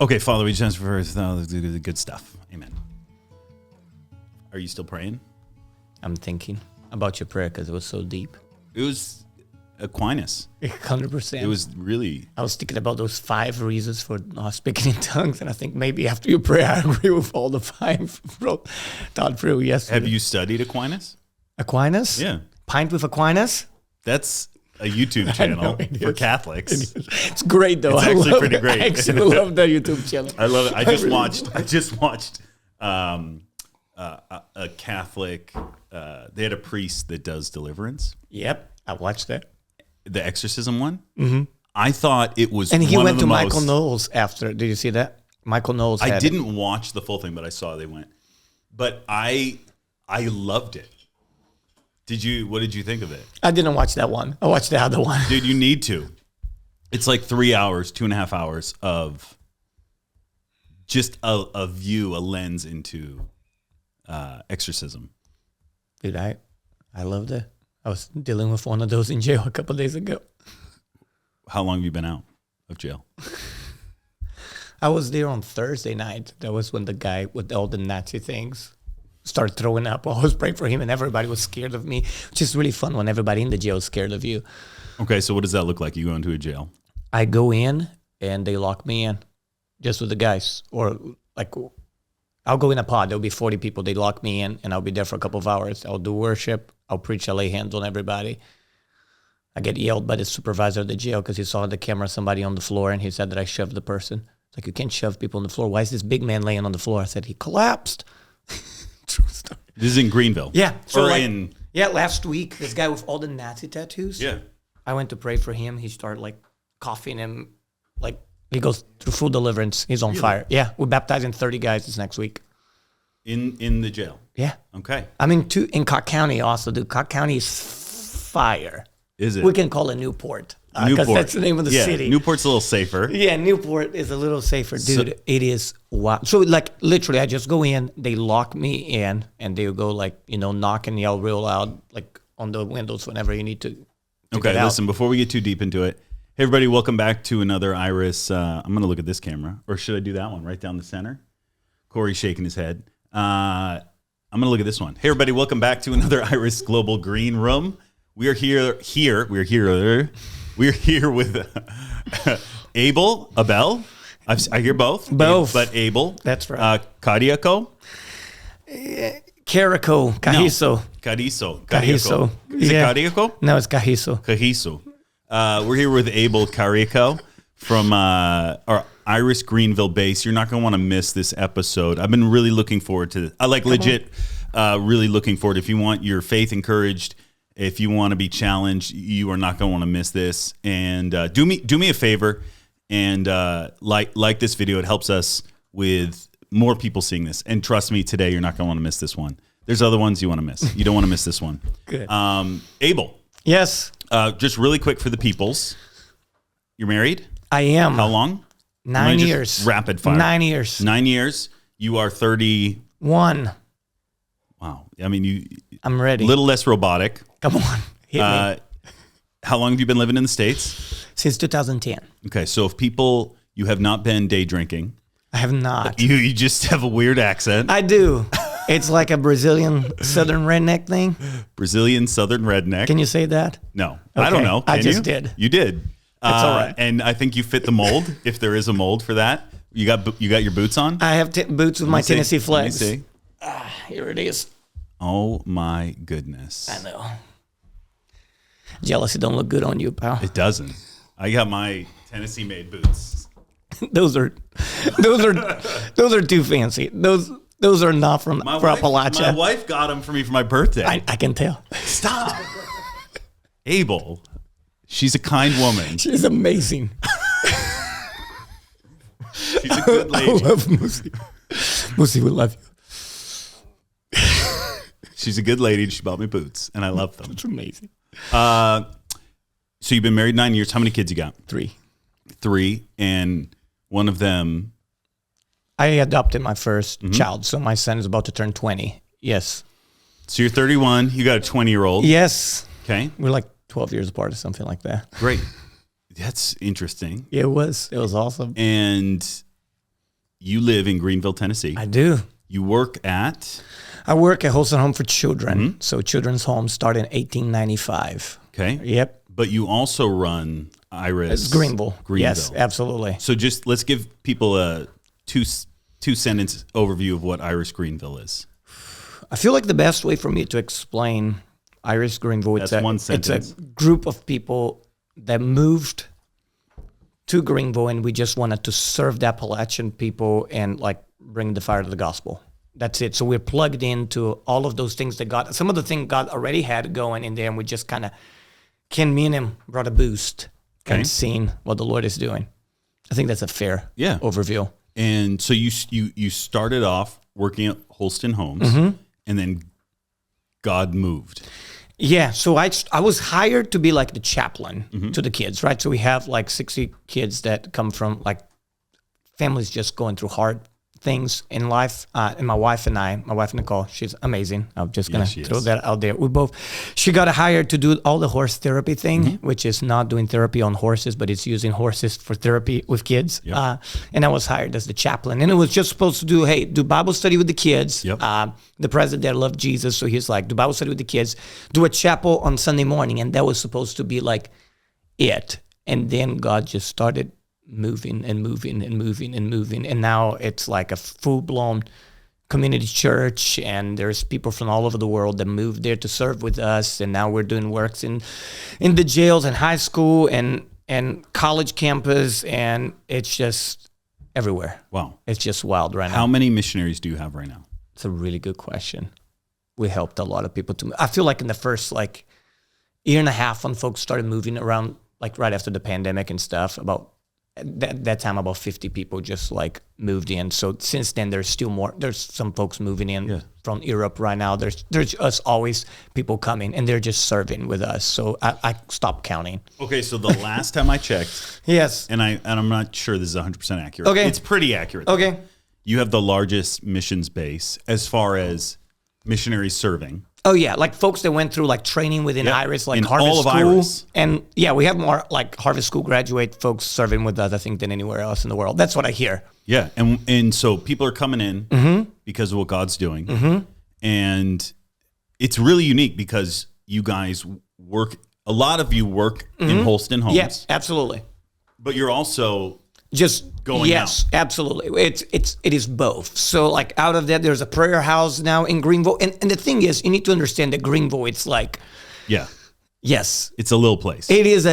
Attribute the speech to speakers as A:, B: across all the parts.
A: Okay, Father, we just for the good stuff. Amen. Are you still praying?
B: I'm thinking about your prayer because it was so deep.
A: It was Aquinas.
B: 100%.
A: It was really...
B: I was thinking about those 5 reasons for not speaking in tongues, and I think maybe after your prayer, I agree with all the 5 thought through yesterday.
A: Have you studied Aquinas?
B: Aquinas?
A: Yeah.
B: Pint with Aquinas?
A: That's a YouTube channel for Catholics.
B: It's great, though.
A: It's actually pretty great.
B: I actually love the YouTube channel.
A: I love it. I just watched a Catholic... they had a priest that does deliverance.
B: Yep, I watched that.
A: The exorcism one.
B: Mm-hmm.
A: I thought it was,
B: and he
A: one
B: went
A: of the
B: to
A: most,
B: Michael Knowles after. Did you see that? Michael Knowles.
A: I didn't watch the full thing, but I saw they went. But I loved it. What did you think of it?
B: I didn't watch that one. I watched the other one.
A: Dude, you need to. It's like 3 hours, 2.5 hours of just a view, a lens into exorcism.
B: Dude, I loved it. I was dealing with one of those in jail a couple of days ago.
A: How long have you been out of jail?
B: I was there on Thursday night. That was when the guy with all the Nazi things started throwing up. I was praying for him, and everybody was scared of me, which is really fun when everybody in the jail is scared of you.
A: Okay, so what does that look like? You go into a jail?
B: I go in, and they lock me in just with the guys. Or, like, I'll go in a pod. There'll be 40 people. They lock me in, and I'll be there for a couple of hours. I'll do worship. I'll preach. I'll lay hands on everybody. I get yelled by the supervisor of the jail because he saw on the camera somebody on the floor, and he said that I shoved the person. It's like, you can't shove people on the floor. Why is this big man laying on the floor? I said, he collapsed. True story.
A: This is in Greenville.
B: Yeah.
A: So
B: last week, this guy with all the Nazi tattoos.
A: Yeah.
B: I went to pray for him. He started, like, coughing and, like, he goes through full deliverance. He's on fire. Yeah. We're baptizing 30 guys this next week.
A: In the jail?
B: Yeah.
A: Okay.
B: I mean, in Cock County also. Dude, Cock County is fire.
A: Is it?
B: We can call it Newport. Because that's the name of the city.
A: Newport's a little safer.
B: Yeah, Newport is a little safer. Dude, it is wild. So, like, literally, I just go in, they lock me in, and they'll go, like, knock and yell real loud, like, on the windows whenever you need to
A: Okay, listen, before we get too deep into it, hey, everybody, welcome back to another Iris. I'm going to look at this camera. Or should I do that one right down the center? Corey's shaking his head. I'm going to look at this one. Hey, everybody, welcome back to another Iris Global Green Room. We are here with Abel. I hear both.
B: Both.
A: But Abel.
B: That's right.
A: Carrico.
B: Carrico. Cahiso.
A: Cahiso. Is it Carrico?
B: No, it's Cahiso.
A: Cahiso. We're here with Abel Carrico from our Iris Greenville base. You're not going to want to miss this episode. I've been really looking forward to this. Really looking forward. If you want your faith encouraged, if you want to be challenged, you are not going to want to miss this. And do me a favor and like this video. It helps us with more people seeing this. And trust me, today you're not going to want to miss this one. There's other ones you want to miss. You don't want to miss this one.
B: Good.
A: Abel.
B: Yes.
A: Just really quick for the peoples. You're married?
B: I am.
A: How long?
B: 9 years.
A: Rapid fire.
B: 9 years.
A: 9 years. You are 31. Wow. I mean,
B: I'm ready.
A: A little less robotic.
B: Come on. Hit me.
A: How long have you been living in the States?
B: Since 2010.
A: Okay. So if you have not been day drinking.
B: I have not.
A: You just have a weird accent.
B: I do. It's like a Brazilian Southern redneck thing.
A: Brazilian Southern redneck.
B: Can you say that?
A: No.
B: Okay.
A: I don't know.
B: I just did.
A: You did.
B: It's all right.
A: And I think you fit the mold, if there is a mold for that. You got your boots on?
B: I have boots with my Tennessee flags.
A: Let me see.
B: Here it is.
A: Oh, my goodness.
B: I know. Jealousy don't look good on you, pal.
A: It doesn't. I got my Tennessee-made boots.
B: Those are too fancy. Those are not from Appalachia.
A: My wife got them for me for my birthday.
B: I can tell.
A: Stop. Abel. She's a kind woman.
B: She's amazing.
A: She's a good lady.
B: I love Moosey. Moosey, we love you.
A: She's a good lady. She bought me boots, and I love them.
B: It's amazing.
A: So you've been married 9 years. How many kids you got?
B: 3.
A: 3, and one of them.
B: I adopted my first child, so my son is about to turn 20. Yes.
A: So you're 31. You got a 20-year-old.
B: Yes.
A: Okay.
B: We're like 12 years apart or something like that.
A: Great. That's interesting.
B: Yeah, it was. It was awesome.
A: And you live in Greenville, Tennessee.
B: I do.
A: You work at?
B: I work at Wholesome Home for Children. So children's home started in 1895.
A: Okay.
B: Yep.
A: But you also run Iris.
B: It's Greenville. Yes, absolutely.
A: So just let's give people a two-sentence overview of what Iris Greenville is.
B: I feel like the best way for me to explain Iris Greenville,
A: That's one sentence.
B: It's a group of people that moved to Greenville, and we just wanted to serve the Appalachian people and like bring the fire to the gospel. That's it. So we're plugged into all of those things that God, some of the things God already had going in there, and we just kind of, me and him brought a boost and seeing what the Lord is doing. I think that's a fair overview.
A: And so you started off working at Holston Homes, and then God moved.
B: Yeah, so I was hired to be like the chaplain to the kids, right? So we have like 60 kids that come from like families just going through hard things in life. And my wife Nicole, she's amazing. I'm just going to throw that out there. She got hired to do all the horse therapy thing, which is not doing therapy on horses, but it's using horses for therapy with kids. Yep. And I was hired as the chaplain. And it was just supposed to do Bible study with the kids. Yep. The president there loved Jesus, so he's like, do Bible study with the kids, do a chapel on Sunday morning. And that was supposed to be like it. And then God just started moving. And now it's like a full-blown community church, and there's people from all over the world that moved there to serve with us. And now we're doing works in the jails and high school and college campus, and it's just everywhere.
A: Wow.
B: It's just wild right now.
A: How many missionaries do you have right now?
B: It's a really good question. We helped a lot of people I feel like in the first like year and a half when folks started moving around, like right after the pandemic and stuff, about that time about 50 people just like moved in. So since then there's still more. There's some folks moving in from Europe right now. There's us always people coming, and they're just serving with us. So I stopped counting.
A: Okay, so the last time I checked,
B: yes,
A: and I'm not sure this is 100% accurate.
B: Okay,
A: it's pretty accurate.
B: Okay,
A: you have the largest missions base as far as missionaries serving.
B: Oh yeah, like folks that went through like training within Iris, like
A: in
B: Harvest
A: all of
B: School.
A: Iris.
B: And yeah, we have more like Harvest School graduate folks serving with us, I think, than anywhere else in the world. That's what I hear.
A: Yeah, and so people are coming in because of what God's doing. And it's really unique because you guys work, a lot of you work in Holston Homes.
B: Yes, absolutely.
A: But you're also
B: just
A: going out.
B: Absolutely. It is both. So like out of that, there's a prayer house now in Greenville. And the thing is, you need to understand that Greenville, it's like, yes,
A: it's a little place.
B: It is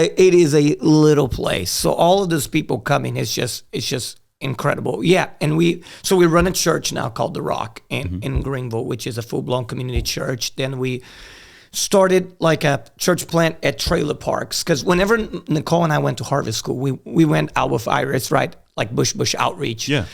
B: a little place. So all of those people coming, it's just incredible. Yeah. And we run a church now called The Rock in Greenville, which is a full-blown community church. Then we started like a church plant at trailer parks, because whenever Nicole and I went to Harvest School, we went out with Iris, right? Like bush outreach. Yeah.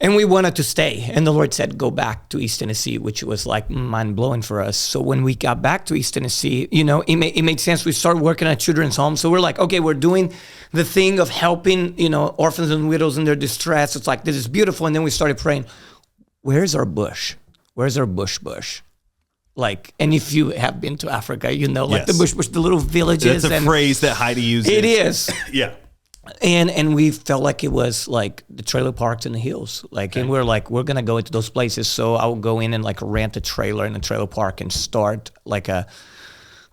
B: And we wanted to stay. And the Lord said, go back to East Tennessee, which was like mind-blowing for us. So when we got back to East Tennessee, it made sense. We started working at children's homes. So we're like, okay, we're doing the thing of helping, orphans and widows in their distress. It's like, this is beautiful. And then we started praying, where's our bush? Where's our bush? Like, and if you have been to Africa, like the bush, the little villages.
A: That's a phrase that Heidi uses.
B: It is.
A: Yeah.
B: And we felt like it was like the trailer parks in the hills. Like, and we're like, we're going to go into those places. So I will go in and like rent a trailer in a trailer park and start like a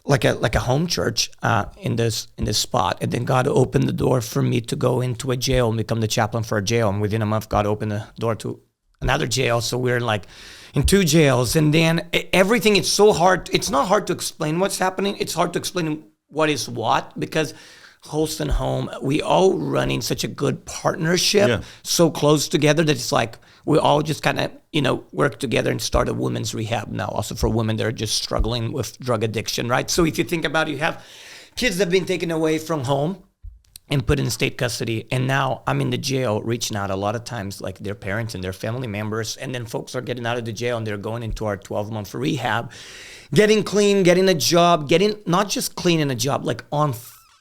B: home church in this spot. And then God opened the door for me to go into a jail and become the chaplain for a jail. And within a month, God opened the door to another jail. So we're like in 2 jails. And then everything, it's so hard. It's not hard to explain what's happening. It's hard to explain what is what, because Holston Home, we all running such a good partnership, so close together that it's like we all just kind of, work together and start a women's rehab now, also for women that are just struggling with drug addiction, right? So if you think about it, you have kids that have been taken away from home and put in state custody, and now I'm in the jail reaching out a lot of times, like their parents and their family members, and then folks are getting out of the jail and they're going into our 12-month rehab, getting clean, getting a job, getting not just clean in a job, like on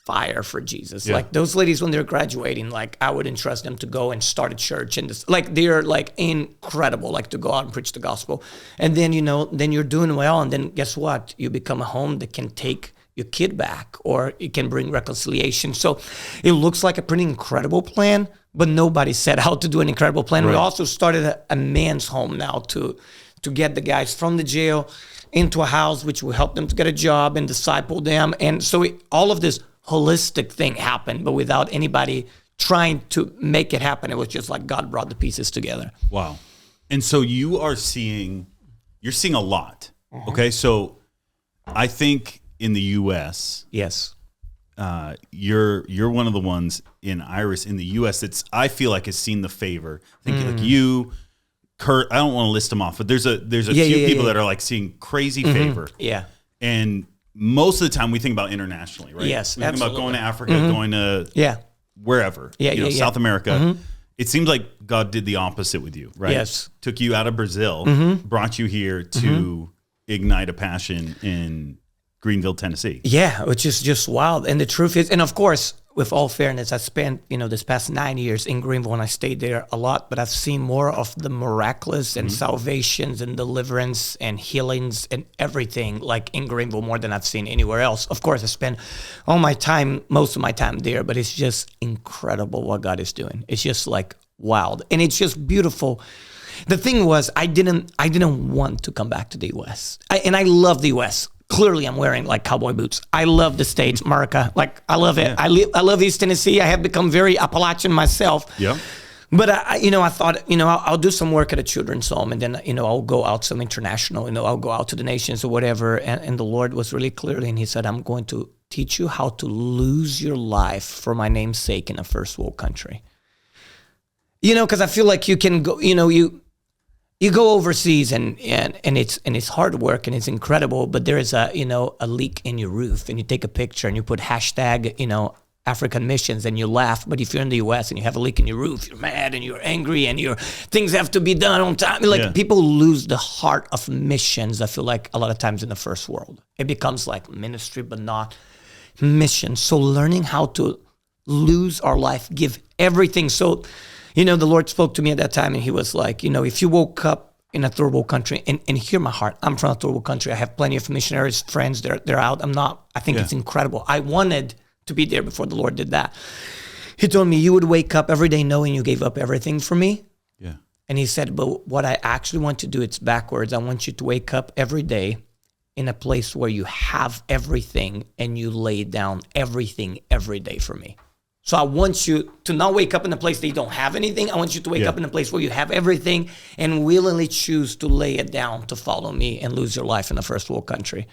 B: fire for Jesus. Yeah. Like those ladies, when they're graduating, like I would entrust them to go and start a church, and like they're like incredible, like to go out and preach the gospel. And then, then you're doing well, and then guess what? You become a home that can take your kid back, or it can bring reconciliation. So it looks like a pretty incredible plan, but nobody set out to do an incredible plan.
A: Right.
B: We also started a man's home now to get the guys from the jail into a house, which will help them to get a job and disciple them. And so all of this holistic thing happened, but without anybody trying to make it happen. It was just like God brought the pieces together.
A: Wow. And so you're seeing a lot. Okay. So I think in the US,
B: Yes.
A: You're one of the ones in Iris in the U.S. that's I feel like has seen the favor. I think like you, Kurt. I don't want to list them off, but there's a few people that are like seeing crazy favor.
B: Yeah.
A: And most of the time we think about internationally, right?
B: Yes,
A: we think about
B: absolutely.
A: going to Africa, going to wherever, South America. It seems like God did the opposite with you, right?
B: Yes.
A: Took you out of Brazil, brought you here to ignite a passion in Greenville, Tennessee.
B: Yeah, which is just wild. And the truth is, and of course, with all fairness, I spent, this past 9 years in Greenville and I stayed there a lot, but I've seen more of the miraculous and salvations and deliverance and healings and everything like in Greenville more than I've seen anywhere else. Of course, I spent most of my time there, but it's just incredible what God is doing. It's just like wild. And it's just beautiful. The thing was, I didn't want to come back to the U.S. And I love the U.S. Clearly, I'm wearing like cowboy boots. I love the States, America. Like, I love it. Yeah. I love East Tennessee. I have become very Appalachian myself.
A: Yeah.
B: But I thought, I'll do some work at a children's home, and then, I'll go out some international. I'll go out to the nations or whatever. And the Lord was really clearly, and He said, I'm going to teach you how to lose your life for my name's sake in a first world country. Because I feel like you can go, you go overseas and it's hard work and it's incredible, but there is a leak in your roof and you take a picture and you put hashtag, African missions and you laugh. But if you're in the US and you have a leak in your roof, you're mad and you're angry and things have to be done on time. People lose the heart of missions. I feel like a lot of times in the first world, it becomes like ministry, but not mission. So learning how to lose our life, give everything. So, the Lord spoke to me at that time and He was like, if you woke up in a third world country, and hear my heart, I'm from a third world country. I have plenty of missionaries, friends, they're out. I think it's incredible. I wanted to be there before the Lord did that. He told me, you would wake up every day knowing you gave up everything for me.
A: Yeah.
B: And He said, but what I actually want to do, it's backwards. I want you to wake up every day in a place where you have everything and you lay down everything every day for me. So I want you to not wake up in a place that you don't have anything. I want you to wake up in a place where you have everything and willingly choose to lay it down to follow me and lose your life in a first world country.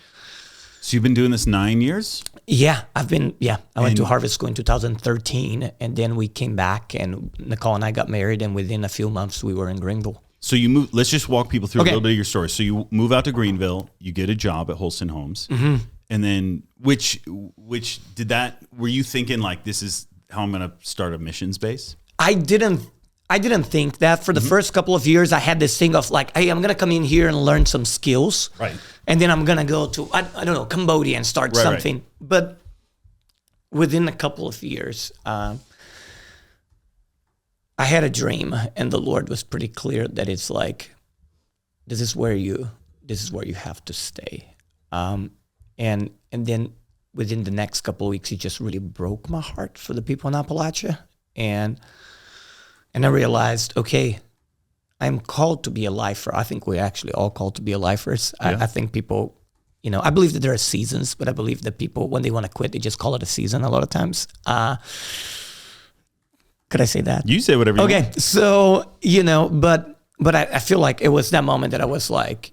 A: So you've been doing this 9 years?
B: Yeah, I went to Harvard School in 2013, and then we came back, and Nicole and I got married, and within a few months, we were in Greenville.
A: So you move. Let's just walk people through a little bit of your story. So you move out to Greenville, you get a job at Holston Homes, and then which did that? Were you thinking like this is how I'm going to start a missions base?
B: I didn't think that. For the first couple of years, I had this thing of like, hey, I'm going to come in here and learn some skills.
A: Right.
B: And then I'm going to go to, I don't know, Cambodia and start something. Right. But within a couple of years, I had a dream, and the Lord was pretty clear that it's like, this is where you have to stay. And then within the next couple of weeks, He just really broke my heart for the people in Appalachia. And I realized, okay, I'm called to be a lifer. I think we're actually all called to be a lifers. Yeah. I think people, I believe that there are seasons, but I believe that people, when they want to quit, they just call it a season a lot of times. Could I say that?
A: You say whatever you want.
B: Okay, so, but I feel like it was that moment that I was like,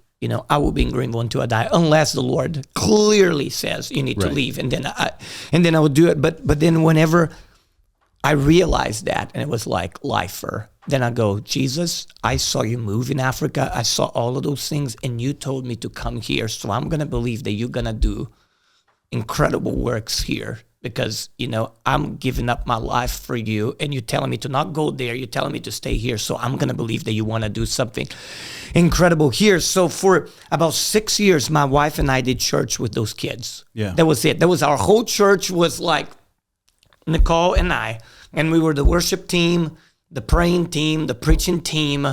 B: I will be in Greenville until I die, unless the Lord clearly says you need to leave, and then I will do it. But then whenever I realized that, and it was like lifer, then I go, Jesus, I saw you move in Africa. I saw all of those things, and you told me to come here. So I'm going to believe that you're going to do incredible works here, because, I'm giving up my life for you, and you're telling me to not go there. You're telling me to stay here. So I'm going to believe that you want to do something incredible here. So for about 6 years, my wife and I did church with those kids.
A: Yeah.
B: That was it. That was our whole church, was like Nicole and I, and we were the worship team, the praying team, the preaching team,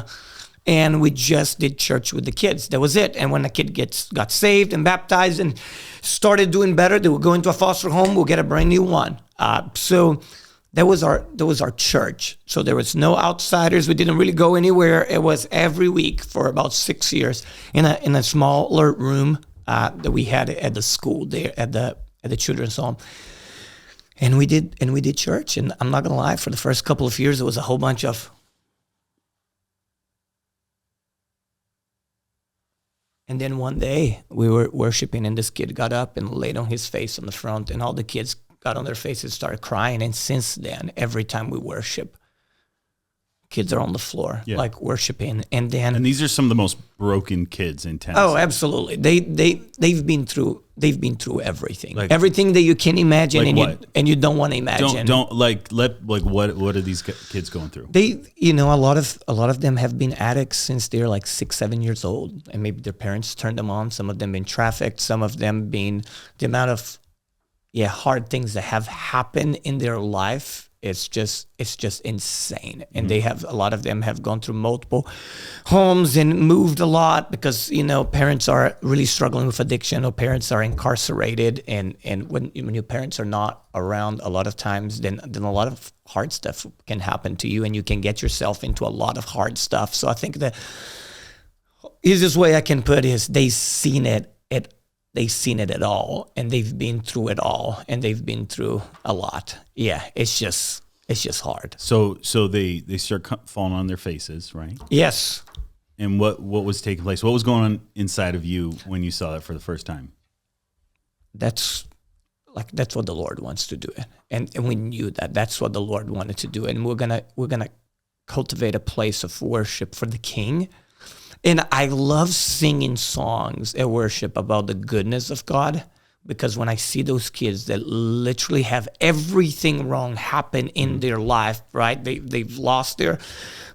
B: and we just did church with the kids. That was it. And when the kid got saved and baptized and started doing better, they would go into a foster home, we'll get a brand new one. So that was our church. So there was no outsiders. We didn't really go anywhere. It was every week for about 6 years in a smaller room that we had at the school there at the children's home. And we did church. And I'm not gonna lie, for the first couple of years, it was a whole bunch of. And then one day we were worshiping, and this kid got up and laid on his face on the front, and all the kids got on their faces and started crying. And since then, every time we worship, kids are on the floor, like worshiping. And
A: these are some of the most broken kids in town.
B: Oh, absolutely. They've been through everything, like, everything that you can imagine, like and you don't want to imagine.
A: What are these kids going through?
B: They, a lot of them have been addicts since they're like 6-7 years old, and maybe their parents turned them on. Some of them been trafficked. Some of them been the amount of hard things that have happened in their life. It's just insane. And a lot of them have gone through multiple homes and moved a lot because, parents are really struggling with addiction, or parents are incarcerated. And when your parents are not around a lot of times, then a lot of hard stuff can happen to you, and you can get yourself into a lot of hard stuff. So I think the easiest way I can put is they've seen it at all, and they've been through it all, and they've been through a lot. Yeah, it's just hard.
A: So they start falling on their faces, right?
B: Yes.
A: And what was taking place? What was going on inside of you when you saw that for the first time?
B: That's what the Lord wants to do, and we knew that's what the Lord wanted to do, and we're gonna cultivate a place of worship for the King. And I love singing songs at worship about the goodness of God, because when I see those kids that literally have everything wrong happen in their life, right? They've lost their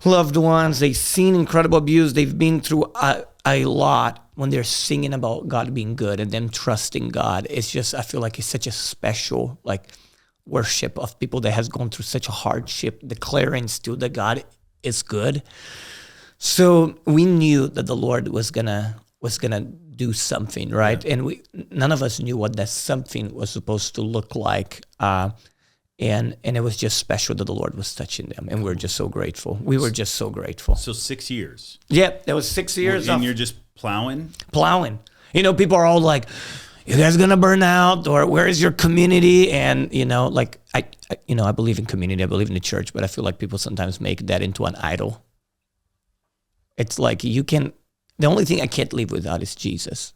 B: loved ones. They've seen incredible abuse. They've been through a lot. When they're singing about God being good and them trusting God, it's just, I feel like it's such a special worship of people that has gone through such a hardship, declaring still that God is good. So we knew that the Lord was gonna do something, right? Yeah. And none of us knew what that something was supposed to look like. And it was just special that the Lord was touching them, and we're just so grateful. We were just so grateful.
A: So 6 years.
B: Yeah, that was 6 years.
A: And you're just plowing.
B: People are all like, "You guys gonna burn out?" Or "Where is your community?" And I believe in community. I believe in the church, but I feel like people sometimes make that into an idol. It's like the only thing I can't live without is Jesus.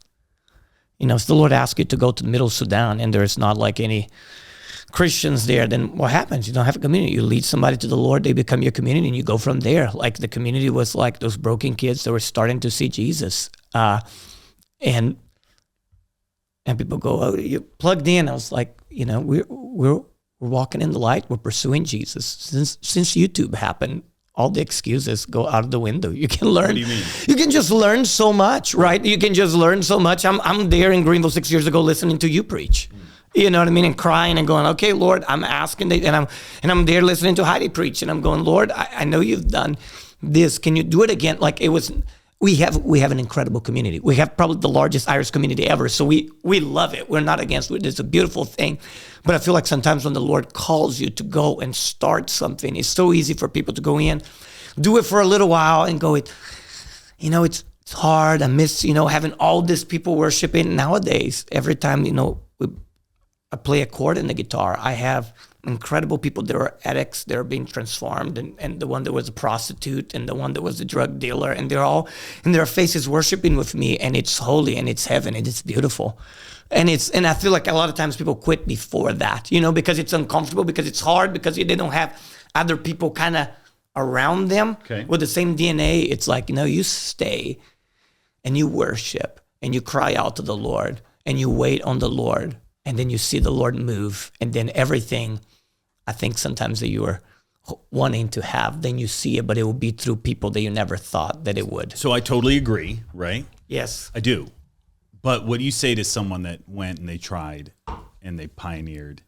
B: If the Lord asks you to go to the middle of Sudan and there's not any Christians there, then what happens? You don't have a community. You lead somebody to the Lord, they become your community, and you go from there. Like the community was like those broken kids that were starting to see Jesus. And people go, "Oh, you plugged in." I was like, we're walking in the light. We're pursuing Jesus. Since YouTube happened, all the excuses go out of the window. You can learn.
A: What do you mean?
B: You can just learn so much, right? You can just learn so much. I'm there in Greenville 6 years ago listening to you preach. You know what I mean? And crying and going, "Okay, Lord, I'm asking," and I'm there listening to Heidi preach, and I'm going, "Lord, I know you've done this. Can you do it again?" Like it was. We have an incredible community. We have probably the largest Irish community ever. So we love it. We're not against it. It's a beautiful thing. But I feel like sometimes when the Lord calls you to go and start something, it's so easy for people to go in, do it for a little while and go, it's hard. I miss, having all these people worshiping. Nowadays, every time, I play a chord in the guitar, I have incredible people that are addicts, that are being transformed, and the one that was a prostitute and the one that was a drug dealer, and they're all in their faces worshiping with me, and it's holy and it's heaven and it's beautiful. And I feel like a lot of times people quit before that, because it's uncomfortable, because it's hard, because they don't have other people kind of around them with the same DNA. It's like, you stay and you worship and you cry out to the Lord and you wait on the Lord, and then you see the Lord move, and then everything I think sometimes that you are wanting to have, then you see it, but it will be through people that you never thought that it would.
A: So I totally agree, right?
B: Yes.
A: I do. But what do you say to someone that went and they tried and they pioneered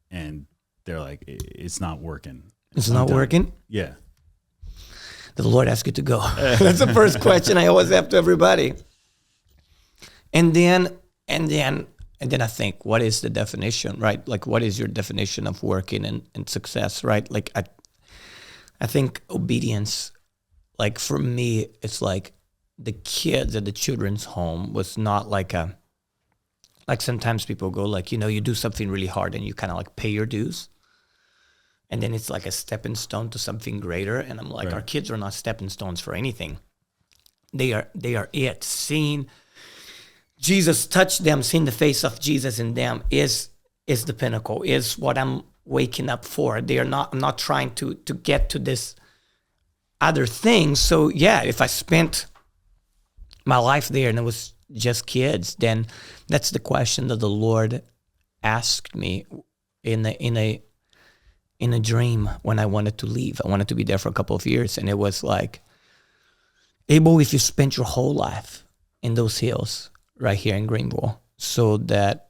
A: and they're like, "It's not working.
B: It's not working?"
A: Yeah.
B: Did the Lord ask you to go? That's the first question I always have to everybody. And then And then I think, what is the definition, right? Like, what is your definition of working and success, right? Like, I think obedience, like for me, it's like the kids at the children's home was not like sometimes people go like, you do something really hard and you kind of like pay your dues. And then it's like a stepping stone to something greater. And I'm like, Our kids are not stepping stones for anything. They are it. Seeing Jesus touch them, seeing the face of Jesus in them is the pinnacle, is what I'm waking up for. I'm not trying to get to this other thing. So yeah, if I spent my life there and it was just kids, then that's the question that the Lord asked me in a dream when I wanted to leave. I wanted to be there for a couple of years. And it was like, Abel, if you spent your whole life in those hills right here in Greenville so that,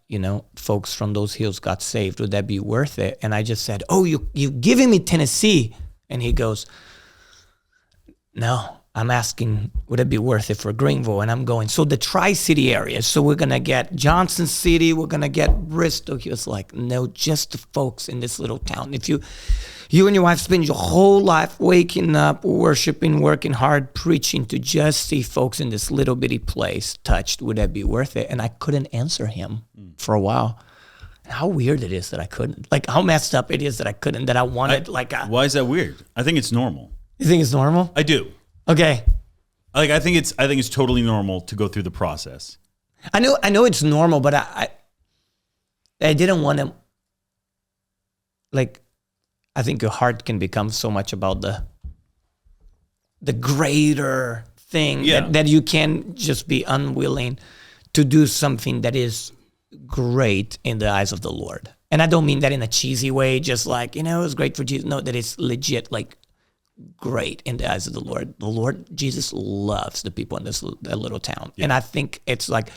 B: folks from those hills got saved, would that be worth it? And I just said, oh, you've given me Tennessee. And he goes, no, I'm asking, would it be worth it for Greenville? And I'm going, so the Tri-City area. So we're going to get Johnson City. We're going to get Bristol. He was like, no, just the folks in this little town. If you and your wife spend your whole life waking up, worshiping, working hard, preaching to just see folks in this little bitty place touched, would that be worth it? And I couldn't answer him for a while. How weird it is that I couldn't. Like, how messed up it is that I couldn't, that I wanted
A: Why is that weird? I think it's normal.
B: You think it's normal?
A: I do.
B: Okay.
A: I think it's totally normal to go through the process.
B: I know it's normal, but I didn't want to, like, I think your heart can become so much about the greater thing that you can just be unwilling to do something that is great in the eyes of the Lord. And I don't mean that in a cheesy way, just like, it was great for Jesus. No, that it's legit, like, great in the eyes of the Lord. The Lord Jesus loves the people in that little town. Yeah. And I think it's like,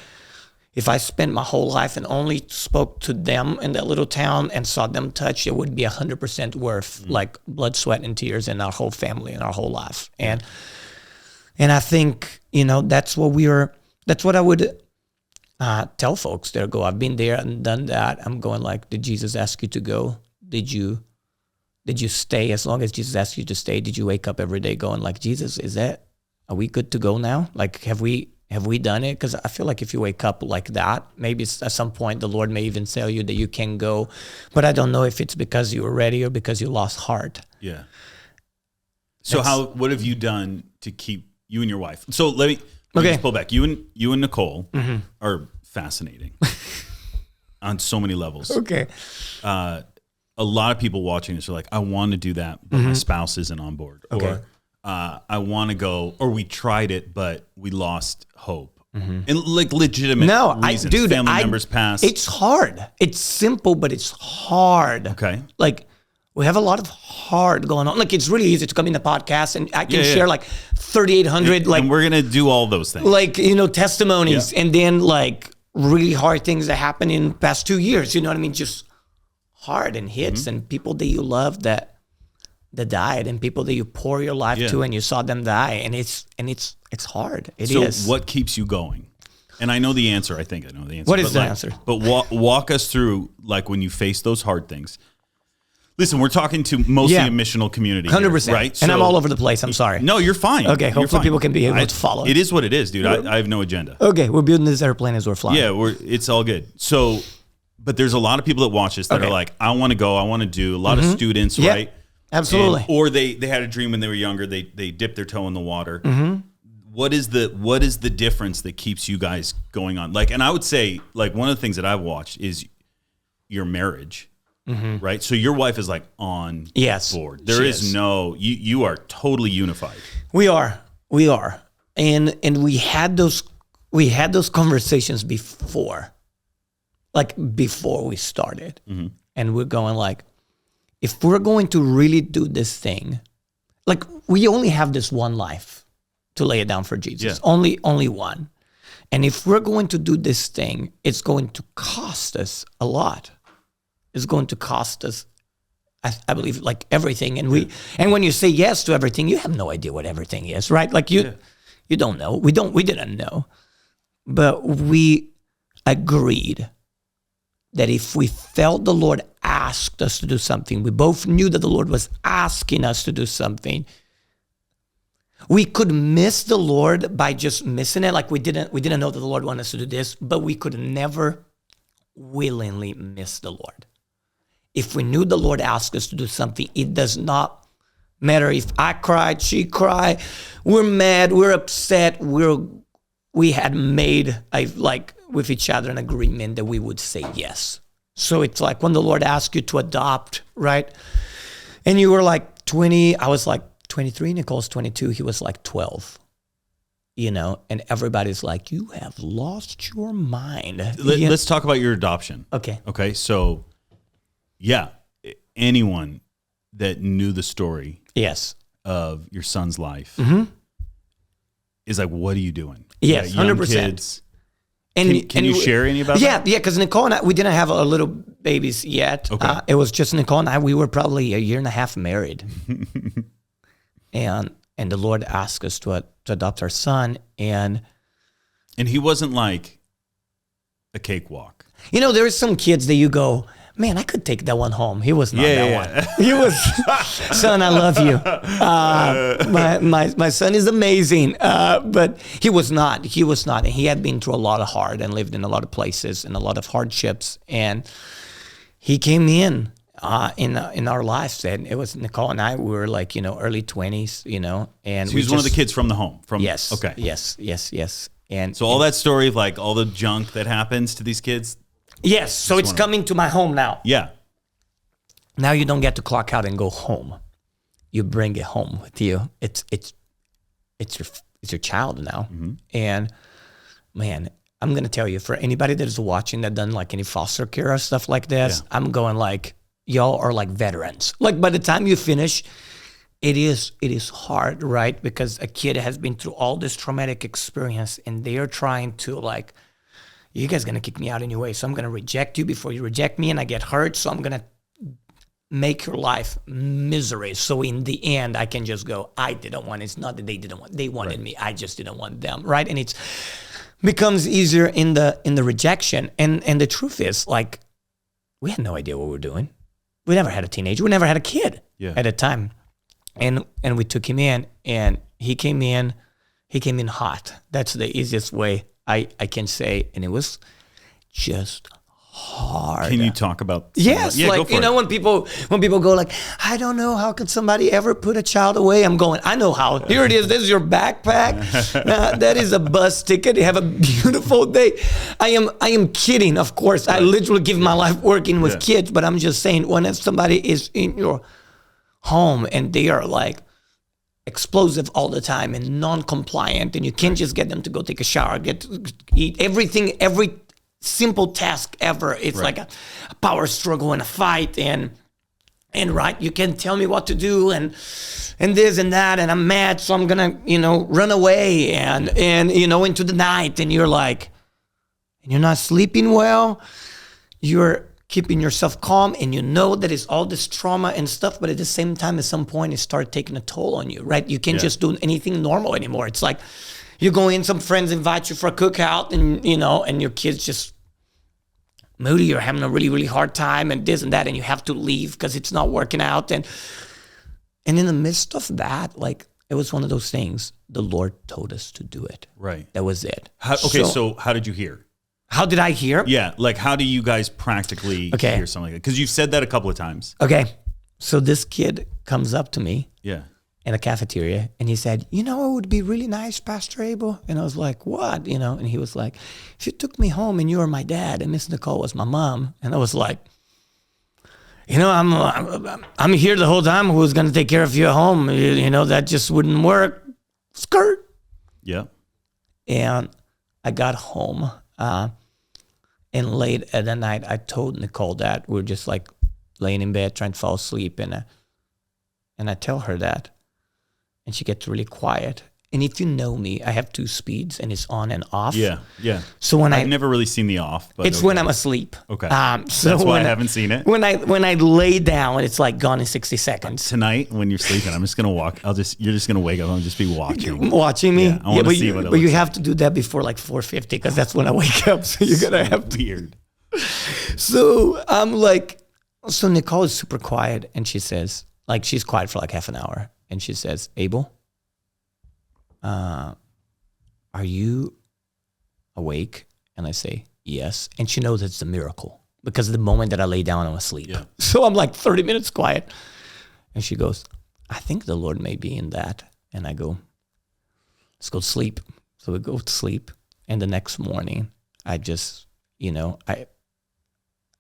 B: if I spent my whole life and only spoke to them in that little town and saw them touch, it would be 100% worth like blood, sweat, and tears in our whole family and our whole life. And I think, that's what I would tell folks that go, I've been there and done that. I'm going like, did Jesus ask you to go? Did you stay? As long as Jesus asked you to stay, did you wake up every day going like, Jesus, are we good to go now? Like, have we done it? Because I feel like if you wake up like that, maybe at some point the Lord may even tell you that you can go. But I don't know if it's because you were ready or because you lost heart.
A: Yeah. So what have you done to keep you and your wife? So let me just pull back. You and Nicole are fascinating on so many levels.
B: Okay.
A: A lot of people watching this are like, I want to do that, but my spouse isn't on board. Okay. Or I want to go, or we tried it, but we lost hope. And like legitimate reasons. Family members passed.
B: It's hard. It's simple, but it's hard.
A: Okay.
B: Like, we have a lot of hard going on. Like, it's really easy to come in the podcast and I can share like 3,800.
A: And we're going to do all those things.
B: Like, testimonies and then like really hard things that happen in the past 2 years. You know what I mean? Just hard and hits and people that you love that died and people that you pour your life to and you saw them die and it's hard. It is.
A: So what keeps you going? And I know the answer. I think I know the answer.
B: What is the answer?
A: But walk us through like when you face those hard things. Listen, we're talking to mostly a missional community
B: 100%.
A: Here, right?
B: And I'm all over the place. I'm sorry.
A: No, you're fine.
B: Okay, hopefully people can be able to follow.
A: It is what it is, dude. I have no agenda.
B: Okay, we're building this airplane as we're flying.
A: Yeah, it's all good. So, but there's a lot of people that watch this that are like, I want to go, I want to do. A lot of students, right?
B: Absolutely.
A: Or they had a dream when they were younger. They dipped their toe in the water. What is the difference that keeps you guys going on? Like, and I would say, like, one of the things that I've watched is your marriage. Right, so your wife is like on board. There is no you are totally unified.
B: We are, and we had those conversations before we started, and we're going like, if we're going to really do this thing, like we only have this one life to lay it down for Jesus, only one, and if we're going to do this thing, it's going to cost us a lot. Is going to cost us, I believe, like everything. And and when you say yes to everything, you have no idea what everything is, right? Like you don't know. We didn't know, but we agreed that if we felt the Lord asked us to do something, we both knew that the Lord was asking us to do something, we could miss the Lord by just missing it. Like we didn't know that the Lord wanted us to do this, but we could never willingly miss the Lord. If we knew the Lord asked us to do something, it does not matter if I cried, she cried, we're mad, we're upset, we had made with each other an agreement that we would say yes. So it's like when the Lord asks you to adopt, right? And you were like 20, I was like 23, Nicole's 22, he was like 12. And everybody's like, you have lost your mind.
A: Let's talk about your adoption.
B: Okay.
A: So, yeah, anyone that knew the story of your son's life is like, what are you doing?
B: Yes,
A: young
B: 100%.
A: Kids. Can you share any about that?
B: Yeah, because Nicole and I, we didn't have a little babies yet.
A: Okay.
B: It was just Nicole and I. We were probably a year and a half married. and the Lord asked us to adopt our son. And
A: he wasn't like a cakewalk.
B: There are some kids that you go, man, I could take that one home. He was not one. He was, son, I love you. My son is amazing. But he was not. He was not. And he had been through a lot of hard and lived in a lot of places and a lot of hardships. And he came in our lives. And it was Nicole and I, we were like, early 20s, and
A: so he was one of the kids from the home.
B: Yes.
A: Okay.
B: Yes. And
A: so all that story of like all the junk that happens to these kids.
B: Yes, so it's coming to my home now.
A: Yeah.
B: Now you don't get to clock out and go home. You bring it home with you. It's your child now. Mm-hmm. And man, I'm gonna tell you, for anybody that is watching that done like any foster care or stuff like this, I'm going like, y'all are like veterans. Like by the time you finish, it is hard, right? Because a kid has been through all this traumatic experience and they are trying to like, you guys are going to kick me out anyway, so I'm going to reject you before you reject me and I get hurt, so I'm going to make your life misery. So in the end, I can just go, I didn't want it. It's not that they didn't want, they wanted me. I just didn't want them, right? And it becomes easier in the rejection. And the truth is, like, we had no idea what we were doing. We never had a teenager. We never had a kid at a time. And we took him in, and he came in hot. That's the easiest way I can say, and it was just hard.
A: Can you talk about?
B: Yes, like when people go like, I don't know, how could somebody ever put a child away? I'm going, I know how. Here it is. This is your backpack. That is a bus ticket. You have a beautiful day. I am kidding, of course. I literally give my life working with kids, but I'm just saying, when somebody is in your home and they are like explosive all the time and non-compliant, and you can't just get them to go take a shower, get to eat, every simple task ever. It's like a power struggle and a fight, and right, you can tell me what to do and this and that, and I'm mad, so I'm gonna run away and into the night, and you're like, and you're not sleeping well, you're keeping yourself calm, and that it's all this trauma and stuff, but at the same time, at some point, it started taking a toll on you, right? You can't just do anything normal anymore. It's like you go in, some friends invite you for a cookout, and and your kid's just moody, you're having a really, really hard time, and this and that, and you have to leave because it's not working out. And in the midst of that, like, it was one of those things, the Lord told us to do it. Right. That was it.
A: So how did you hear?
B: How did I hear?
A: Yeah, like how do you guys practically hear something like that? Because you've said that a couple of times.
B: Okay, so this kid comes up to me in a cafeteria, and he said, it would be really nice, Pastor Abel. And I was like, what? And he was like, if you took me home and you were my dad and Miss Nicole was my mom. And I was like, I'm here the whole time. Who's going to take care of you at home? That just wouldn't work. Skirt. Yeah. And I got home. And late at the night, I told Nicole that we were just like laying in bed trying to fall asleep, and I tell her that, and she gets really quiet. And if you know me, I have 2 speeds, and it's on and off. Yeah. So I've
A: never really seen the off, but
B: it's when I'm asleep.
A: Okay. So that's why I haven't seen it.
B: When I lay down, it's like gone in 60 seconds.
A: Tonight, when you're sleeping, I'm just gonna walk. You're just gonna wake up. I'll just be watching.
B: Watching me.
A: Yeah, I want to see what it looks
B: But you have to do that before like 4:50, because that's when I wake up. So you're gonna have to.
A: Weird.
B: So I'm like, so Nicole is super quiet, and she says, like, she's quiet for like half an hour, and she says, Abel, are you awake? And I say, yes. And she knows it's a miracle because the moment that I lay down, I'm asleep. Yeah. So I'm like 30 minutes quiet. And she goes, I think the Lord may be in that. And I go, let's go to sleep. So we go to sleep. And the next morning, I just, I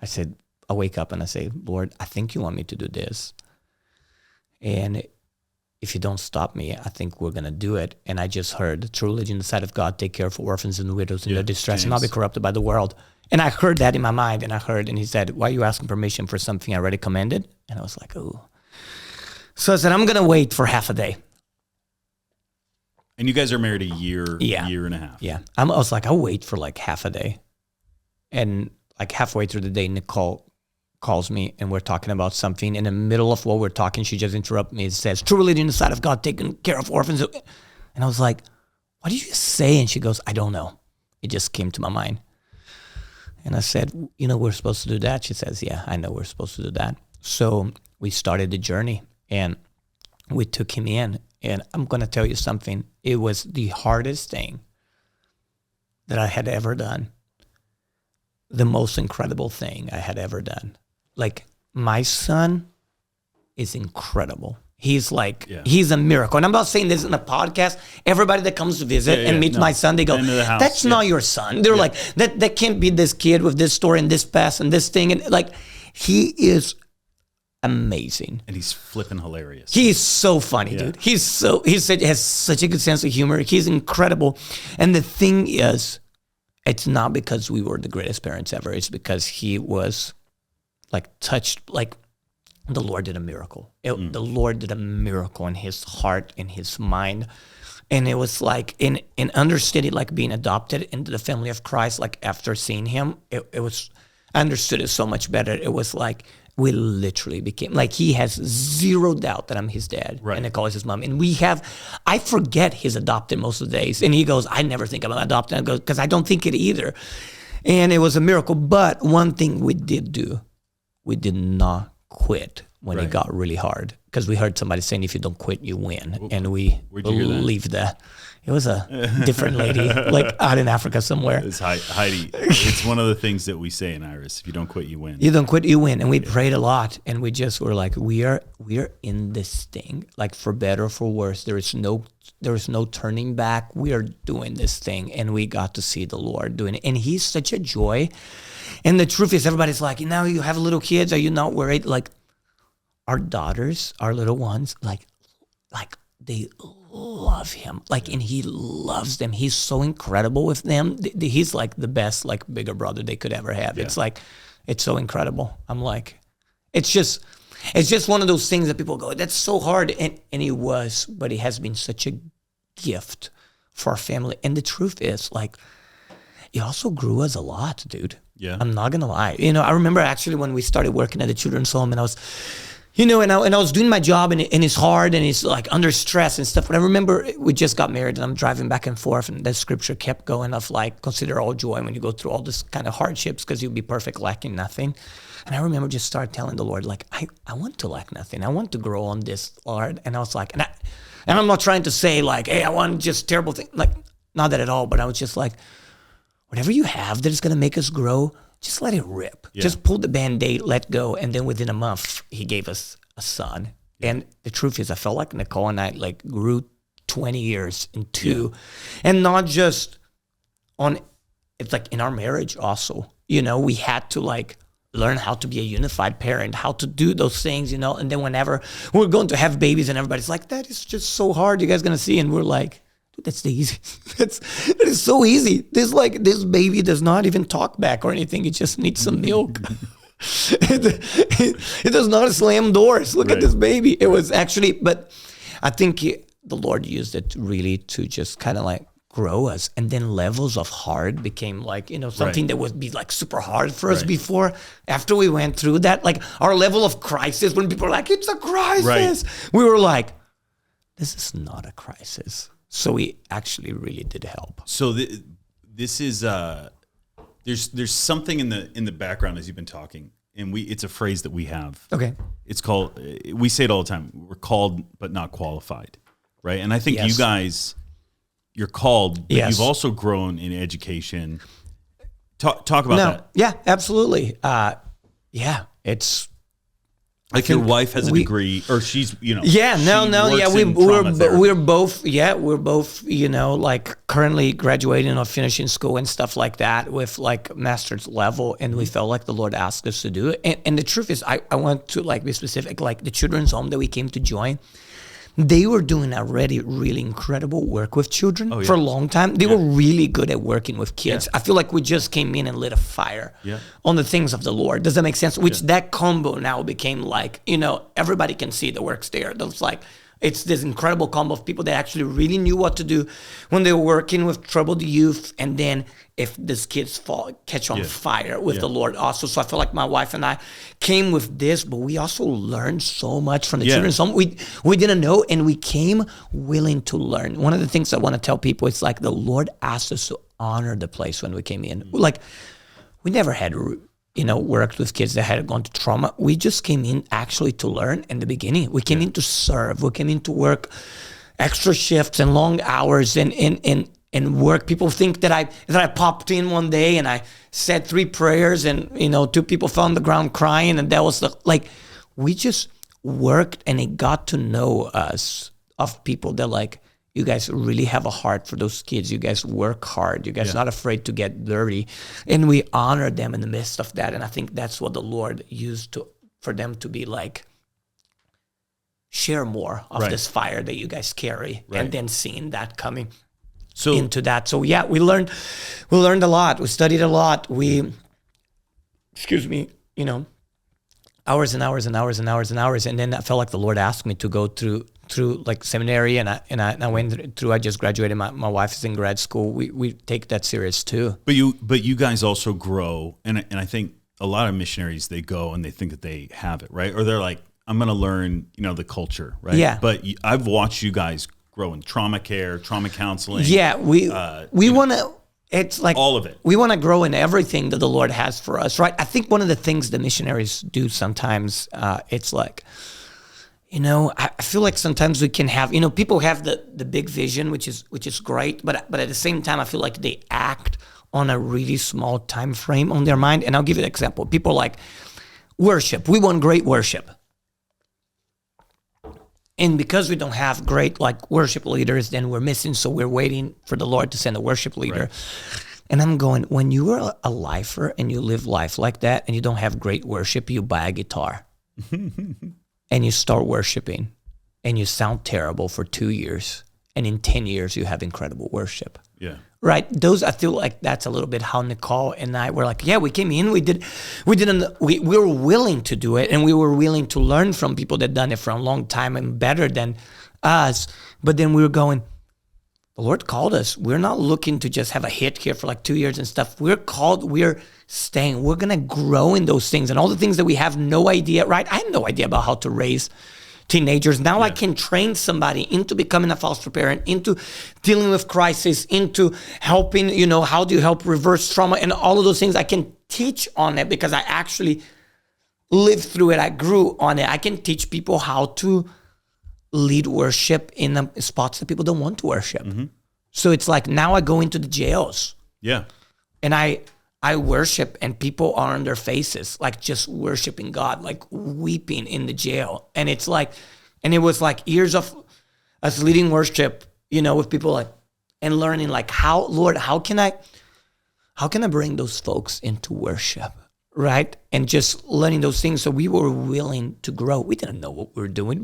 B: said, I wake up and I say, Lord, I think you want me to do this. And if you don't stop me, I think we're going to do it. And I just heard, true religion in the sight of God, take care of orphans and widows in their distress, and not be corrupted by the world. And I heard that in my mind, and he said, why are you asking permission for something I already commanded? And I was like, oh. So I said, I'm going to wait for half a day.
A: And you guys are married a year and a half.
B: Yeah. I was like, I'll wait for like half a day. And like halfway through the day, Nicole calls me and we're talking about something. In the middle of what we're talking, she just interrupts me and says, true religion in the sight of God, taking care of orphans. And I was like, what did you say? And she goes, I don't know. It just came to my mind. And I said, we're supposed to do that. She says, yeah, I know we're supposed to do that. So we started the journey and we took him in. And I'm going to tell you something. It was the hardest thing that I had ever done. The most incredible thing I had ever done. Like, my son is incredible. He's like, he's a miracle. And I'm not saying this in a podcast. Everybody that comes to visit and meets my son, they go, that's not your son. They're like, that can't be this kid with this story and this past and this thing. And like, he is amazing.
A: And he's flipping hilarious.
B: He's so funny, dude. He has such a good sense of humor. He's incredible. And the thing is, it's not because we were the greatest parents ever. It's because he was like touched, like the Lord did a miracle. The Lord did a miracle in his heart, in his mind. And it was like, in understanding, like being adopted into the family of Christ, like after seeing him, it was, I understood it so much better. It was like, we literally became, like he has zero doubt that I'm his dad. Right. And Nicole is his mom. And I forget he's adopted most of the days. And he goes, I never think I'm adopted. I go, because I don't think it either. And it was a miracle. But one thing we did do, we did not quit when it got really hard. Because we heard somebody saying, if you don't quit, you win. And we believed that. It was a different lady, like out in Africa somewhere.
A: It's Heidi. It's one of the things that we say in Iris. If you don't quit, you win.
B: You don't quit, you win. And we prayed a lot. And we just were like, we are in this thing. Like for better or for worse, there is no turning back. We are doing this thing. And we got to see the Lord doing it. And he's such a joy. And the truth is, everybody's like, now you have little kids. Are you not worried? Like our daughters, our little ones, like they love him, like, and he loves them. He's so incredible with them. He's like the best, like, bigger brother they could ever have. It's like, it's so incredible. I'm like, it's just one of those things that people go, that's so hard. And he was, but he has been such a gift for our family. And the truth is, like, he also grew us a lot, dude. Yeah. I'm not gonna lie. I remember actually when we started working at the children's home, and I was, and I was doing my job, and it's hard, and it's like under stress and stuff. But I remember we just got married, and I'm driving back and forth, and that scripture kept going of like, consider all joy when you go through all this kind of hardships, because you'll be perfect, lacking nothing. And I remember just started telling the Lord, like, I want to lack nothing. I want to grow on this, Lord. And I was like, and I'm not trying to say like, hey, I want just terrible things. Like, not that at all. But I was just like, whatever you have that is going to make us grow, just let it rip. Yeah. Just pull the Band-Aid, let go. And then within a month, he gave us a son. And the truth is, I felt like Nicole and I like grew 20 years in two. Yeah. And not just it's like in our marriage also. We had to like learn how to be a unified parent, how to do those things, And then whenever we're going to have babies and everybody's like, that is just so hard. You guys going to see? And we're like, that's the easy. That is so easy. This baby does not even talk back or anything. It just needs some milk. It does not slam doors. Look at this baby. It was actually, but I think the Lord used it really to just kind of like grow us. And then levels of hard became like, something that would be like super hard for us before. After we went through that, like our level of crisis, when people are like, it's a crisis. We were like, this is not a crisis. So we actually really did help.
A: So this is There's something in the background as you've been talking, and it's a phrase that we have.
B: Okay.
A: It's called, we say it all the time, we're called but not qualified, right? And I think
B: Yes.
A: you guys, you're called, but
B: Yes.
A: you've also grown in education. Talk about that.
B: Yeah, absolutely. It's
A: Like your wife has a degree, or she's,
B: we're both, like currently graduating or finishing school and stuff like that with like master's level, and we felt like the Lord asked us to do it. And the truth is, I want to like be specific, like the children's home that we came to join, they were doing already really incredible work with children for a long time. They were really good at working with kids. I feel like we just came in and lit a fire on the things of the Lord. Does that make sense? Which that combo now became like, everybody can see the works there. That's like, it's this incredible combo of people that actually really knew what to do when they were working with troubled youth. And then if these kids catch on fire with the Lord also. So I feel like my wife and I came with this, but we also learned so much from the children's home. We didn't know, and we came willing to learn. One of the things I want to tell people, it's like the Lord asked us to honor the place when we came in. Like, we never had worked with kids that had gone to trauma. We just came in actually to learn in the beginning. We came in to serve. We came in to work extra shifts and long hours and work. People think that I popped in one day and I said 3 prayers and, 2 people fell on the ground crying, and that was we just worked, and it got to know us of people that like, you guys really have a heart for those kids. You guys work hard. You guys are not afraid to get dirty. And we honor them in the midst of that. And I think that's what the Lord used for them to be like, share more of this fire that you guys carry. And then seeing that coming into that. So yeah, we learned a lot. We studied a lot. Hours and hours and hours and hours and hours. And then I felt like the Lord asked me to go through like seminary, and I went through. I just graduated. My wife is in grad school. We take that serious too.
A: But you guys also grow, and I think a lot of missionaries, they go and they think that they have it, right? Or they're like, I'm going to learn, the culture, right?
B: Yeah.
A: But I've watched you guys grow in trauma care, trauma counseling.
B: Yeah, we want to. It's like
A: all of it.
B: We want to grow in everything that the Lord has for us, right? I think one of the things the missionaries do sometimes, it's like, I feel like sometimes we can have, people have the big vision, which is great, but at the same time, I feel like they act on a really small time frame on their mind. And I'll give you an example. People like worship. We want great worship. And because we don't have great like worship leaders, then we're missing. So we're waiting for the Lord to send a worship leader. Right. And I'm going, when you are a lifer and you live life like that and you don't have great worship, you buy a guitar and you start worshiping and you sound terrible for 2 years. And in 10 years, you have incredible worship.
A: Yeah.
B: Right. I feel like that's a little bit how Nicole and I were like, we came in, we were willing to do it, and we were willing to learn from people that done it for a long time and better than us. But then we were going, the Lord called us. We're not looking to just have a hit here for like 2 years and stuff. We're staying. We're going to grow in those things and all the things that we have no idea, right? I had no idea about how to raise teenagers. Now I can train somebody into becoming a foster parent, into dealing with crisis, into helping, how do you help reverse trauma and all of those things. I can teach on it because I actually lived through it. I grew on it. I can teach people how to lead worship in the spots that people don't want to worship. Mm-hmm. So it's like now I go into the jails. Yeah. And I worship, and people are on their faces, like just worshiping God, like weeping in the jail. And it's like, and it was like years of us leading worship, with people like, and learning like Lord, how can I bring those folks into worship, right? And just learning those things. So we were willing to grow. We didn't know what we were doing.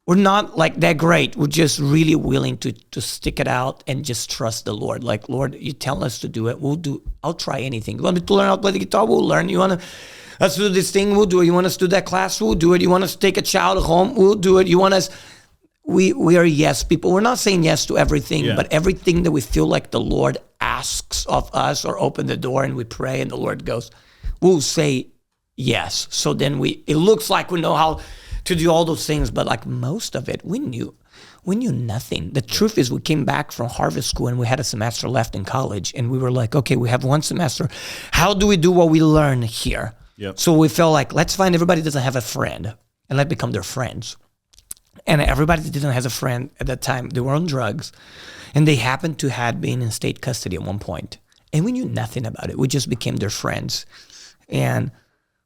B: We're not like that great. We're just really willing to stick it out and just trust the Lord. Like, Lord, you tell us to do it. I'll try anything. You want me to learn how to play the guitar? We'll learn. You want us to do this thing? We'll do it. You want us to do that class? We'll do it. You want us to take a child home? We'll do it. You want us... We are yes people. We're not saying yes to everything, but everything that we feel like the Lord asks of us, or open the door and we pray and the Lord goes, we'll say yes. So then it looks like we know how to do all those things, but like most of it, we knew. we knew nothing. The truth is, we came back from Harvard School and we had a semester left in college, and we were like, okay, we have one semester. How do we do what we learn here?
A: Yep.
B: So we felt like, let's find everybody that doesn't have a friend and let's become their friends. And everybody that didn't have a friend at that time, they were on drugs, and they happened to had been in state custody at one point. And we knew nothing about it. We just became their friends. And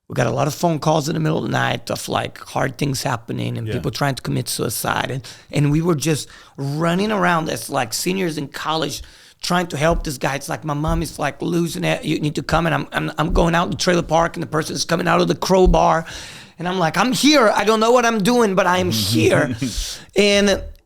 B: we got a lot of phone calls in the middle of the night of like hard things happening and people trying to commit suicide. And we were just running around as like seniors in college trying to help this guy. It's like, my mom is like losing it. You need to come. And I'm going out in the trailer park, and the person is coming out of the crowbar. And I'm like, I'm here. I don't know what I'm doing, but I'm here.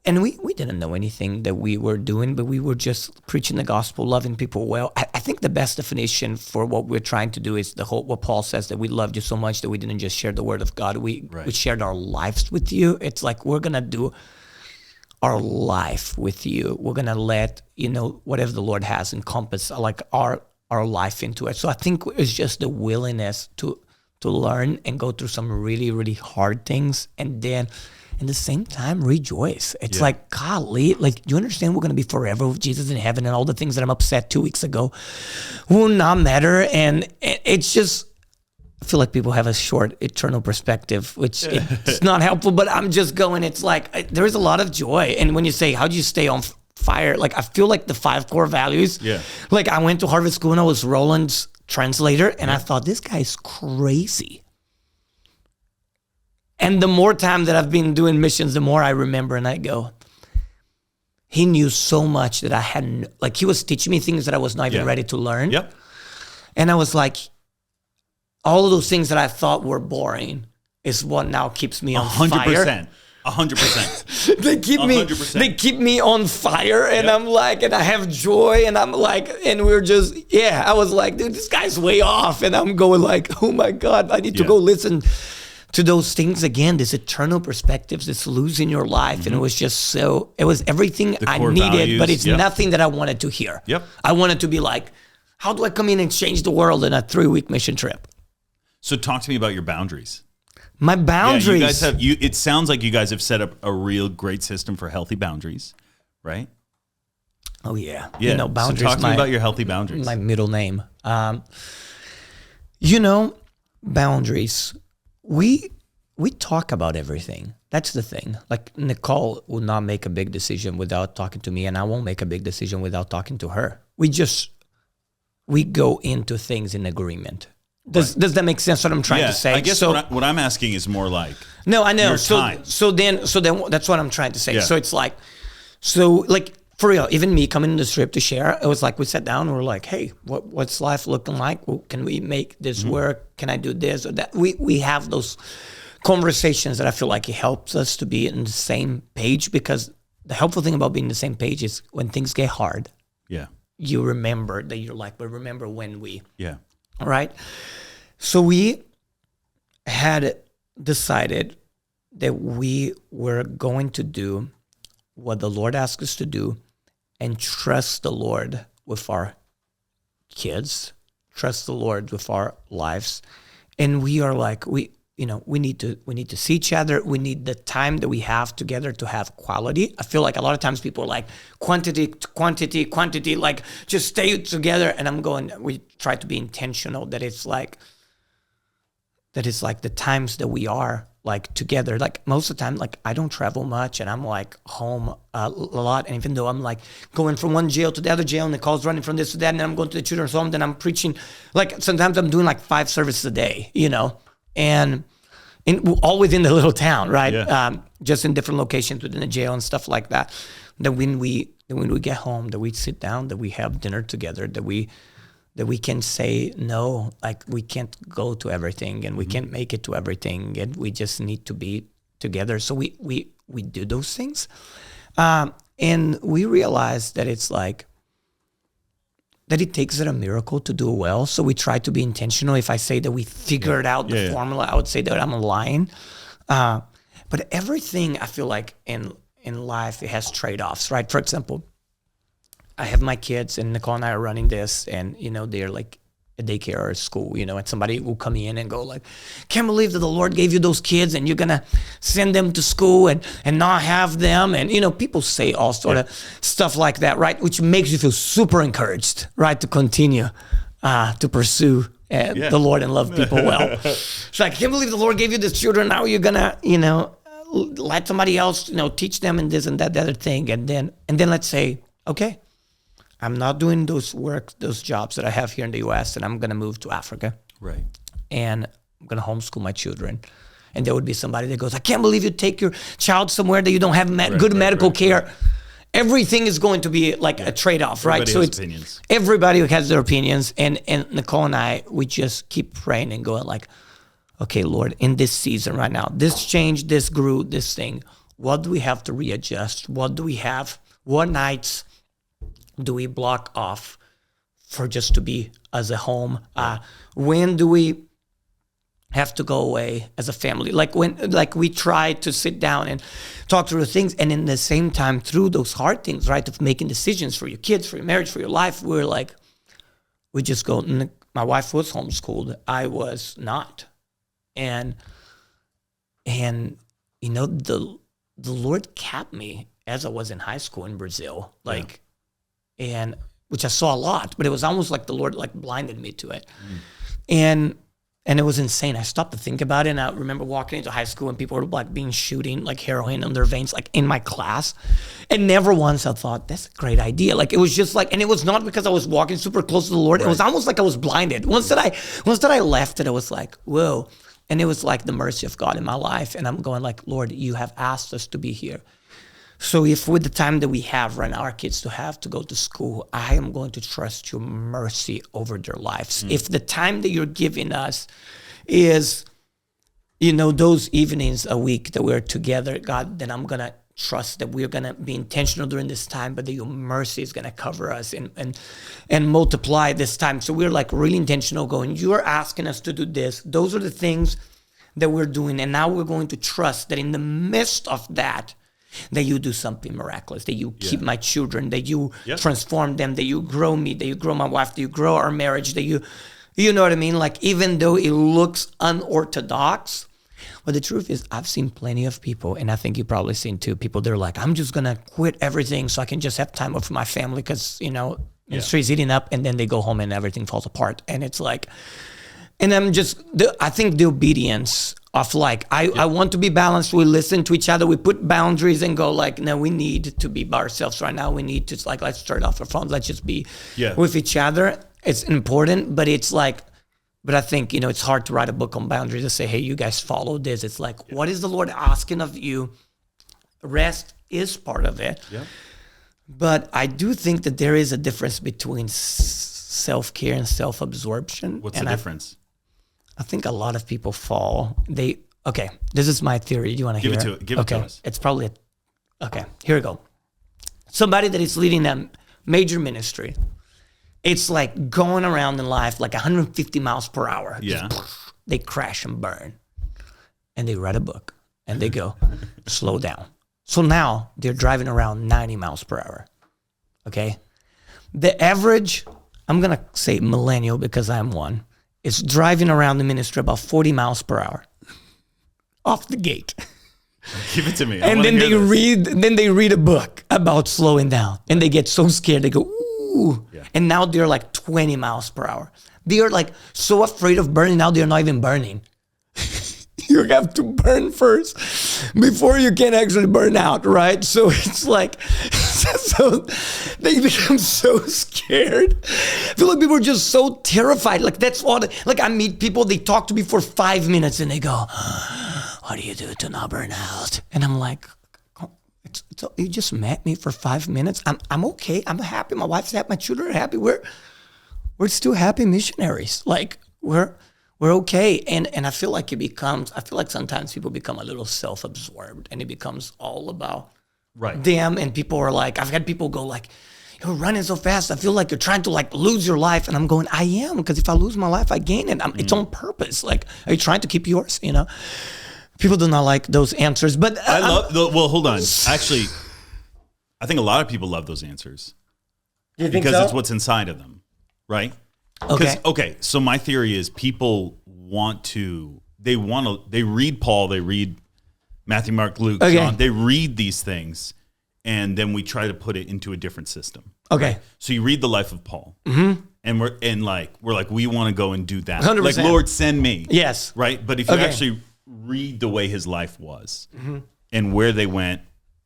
B: And we didn't know anything that we were doing, but we were just preaching the gospel, loving people well. I think the best definition for what we're trying to do is what Paul says, that we loved you so much that we didn't just share the word of God. We shared our lives with you. It's like, we're going to do our life with you. We're going to let, whatever the Lord has encompass like our life into it. So I think it's just the willingness to learn and go through some really, really hard things, and then at the same time rejoice. It's like, golly, like, you understand we're going to be forever with Jesus in heaven, and all the things that I'm upset 2 weeks ago will not matter. And it's just, I feel like people have a short eternal perspective, which it's not helpful, but I'm just going, it's like, there is a lot of joy. And when you say, how do you stay on fire? Like, I feel like the 5 core values, like, I went to Harvard School and I was Roland's translator, and I thought, this guy's crazy. And the more time that I've been doing missions, the more I remember, and I go, he knew so much that I hadn't, like, he was teaching me things that I was not even ready to learn.
A: Yep.
B: And I was like, all of those things that I thought were boring is what now keeps me on fire.
A: 100%.
B: They keep me on fire, and I'm like, and I have joy, and I'm like, and we're just, I was like, dude, this guy's way off. And I'm going like, oh my God, I need to go listen to those things again, this eternal perspectives, this losing your life. And it was just it was everything I needed, values, but it's nothing that I wanted to hear. I wanted to be like, how do I come in and change the world in a 3-week mission trip?
A: So talk to me about your boundaries.
B: My boundaries.
A: Yeah, you guys have, it sounds like you guys have set up a real great system for healthy boundaries, right?
B: Oh yeah.
A: Yeah.
B: Boundaries.
A: So talk to me about your healthy boundaries.
B: My middle name. Boundaries. We talk about everything. That's the thing. Like, Nicole will not make a big decision without talking to me, and I won't make a big decision without talking to her. We go into things in agreement. Does that make sense? What I'm trying to say?
A: I guess what I'm asking is more like,
B: no, I know.
A: Your time.
B: So then that's what I'm trying to say. Yeah. So it's like, for real, even me coming to this trip to share, it was like, we sat down and we're like, hey, what's life looking like? Well, can we make this work? Can I do this or that? We have those conversations that I feel like it helps us to be in the same page, because the helpful thing about being on the same page is when things get hard, you remember that you're like, but remember when we, all right? So we had decided that we were going to do what the Lord asked us to do and trust the Lord with our kids, trust the Lord with our lives. And we are like, we need to see each other. We need the time that we have together to have quality. I feel like a lot of times people are like, quantity, like, just stay together. And I'm going, we try to be intentional that it's like the times that we are like together. Like, most of the time, like, I don't travel much, and I'm like home a lot. And even though I'm like going from one jail to the other jail, and the calls running from this to that, and then I'm going to the children's home, then I'm preaching. Like, sometimes I'm doing like 5 services a day, and all within the little town, right?
A: Yeah.
B: Just in different locations within the jail and stuff like that. That when we get home, that we sit down, that we have dinner together, that we can say no, like, we can't go to everything, and we can't make it to everything, and we just need to be together. So we do those things, and we realize that it's like that it takes it a miracle to do well. So we try to be intentional. If I say that we figured out the formula, I would say that I'm lying. But everything, I feel like in life, it has trade-offs, right? For example, I have my kids, and Nicole and I are running this, and they're like a daycare or a school, and somebody will come in and go like, can't believe that the Lord gave you those kids and you're going to send them to school and not have them. And, people say all sort of stuff like that, right? Which makes you feel super encouraged, right? To continue to pursue the Lord and love people well. It's like, I can't believe the Lord gave you these children. Now you're going to, let somebody else, teach them and this and that, the other thing. And then let's say, okay, I'm not doing those jobs that I have here in the U.S. and I'm going to move to Africa.
A: Right.
B: And I'm going to homeschool my children. And there would be somebody that goes, I can't believe you take your child somewhere that you don't have good medical care. Right. Everything is going to be like a trade-off, right?
A: Everybody has opinions.
B: Everybody has their opinions. And Nicole and I, we just keep praying and going like, okay, Lord, in this season right now, this change, this grew, this thing, what do we have to readjust? What do we have? What nights do we block off for just to be as a home? When do we have to go away as a family? Like we try to sit down and talk through things, and in the same time, through those hard things, right, of making decisions for your kids, for your marriage, for your life, we just go. My wife was homeschooled. I was not, and the Lord kept me as I was in high school in Brazil, and which I saw a lot, but it was almost like the Lord blinded me to it. And it was insane. I stopped to think about it, and I remember walking into high school and people were being shooting heroin in their veins, in my class. And never once I thought, that's a great idea. It was just and it was not because I was walking super close to the Lord. Right. It was almost like I was blinded. Once that I left it, I was like, whoa. And it was the mercy of God in my life. And I'm going Lord, you have asked us to be here. So if with the time that we have right now, our kids to have to go to school, I am going to trust your mercy over their lives. If the time that you're giving us is, those evenings a week that we're together, God, then I'm going to trust that we're going to be intentional during this time, but that your mercy is going to cover us and multiply this time. So we're really intentional going, you're asking us to do this. Those are the things that we're doing. And now we're going to trust that in the midst of that you do something miraculous, that you keep my children, that you transform them, that you grow me, that you grow my wife, that you grow our marriage, that you know what I mean? Even though it looks unorthodox, but the truth is I've seen plenty of people, and I think you've probably seen too, people, they're I'm just going to quit everything so I can just have time with my family because, ministry is eating up, and then they go home and everything falls apart. And it's and I think the obedience of I want to be balanced. We listen to each other. We put boundaries and go no, we need to be by ourselves right now. We need to let's turn off our phones. Let's just be with each other. It's important, but it's but I think, it's hard to write a book on boundaries to say, hey, you guys follow this. It's what is the Lord asking of you? Rest is part of it. Yeah. But I do think that there is a difference between self-care and self-absorption.
A: What's the difference?
B: I think a lot of people fall. This is my theory. Do you want to hear it?
A: Give it to us.
B: It's probably okay. Here we go. Somebody that is leading a major ministry, it's going around in life 150 miles per hour.
A: Yeah.
B: Just, they crash and burn. And they write a book and they go, slow down. So now they're driving around 90 miles per hour. Okay. The average, I'm going to say millennial because I'm one, is driving around the ministry about 40 miles per hour off the gate.
A: Give it to me.
B: And then they read a book about slowing down, and they get so scared. They go, ooh. Yeah. And now they're 20 miles per hour. They are so afraid of burning. Now they're not even burning. You have to burn first before you can actually burn out, right? So it's so they become so scared. I feel people are just so terrified. That's all. I meet people, they talk to me for 5 minutes and they go, what do you do to not burn out? And I'm you just met me for 5 minutes. I'm okay. I'm happy. My wife's happy. My children are happy. We're still happy missionaries. We're okay. And I feel sometimes people become a little self-absorbed and it becomes all about them. And people are I've had people go you're running so fast. I feel like you're trying to lose your life. And I'm going, I am, because if I lose my life, I gain it. It's on purpose. Are you trying to keep yours? People do not like those answers, but
A: well, hold on. Actually, I think a lot of people love those answers
B: you think
A: because
B: so?
A: It's what's inside of them, right? Okay. So my theory is people they read Paul, they read Matthew, Mark, Luke, John. They read these things, and then we try to put it into a different system.
B: Okay.
A: Right? So you read the life of Paul, and we're like, we want to go and do that.
B: 100%.
A: Like, Lord, send me.
B: Yes.
A: Right. But if you actually read the way his life was and where they went,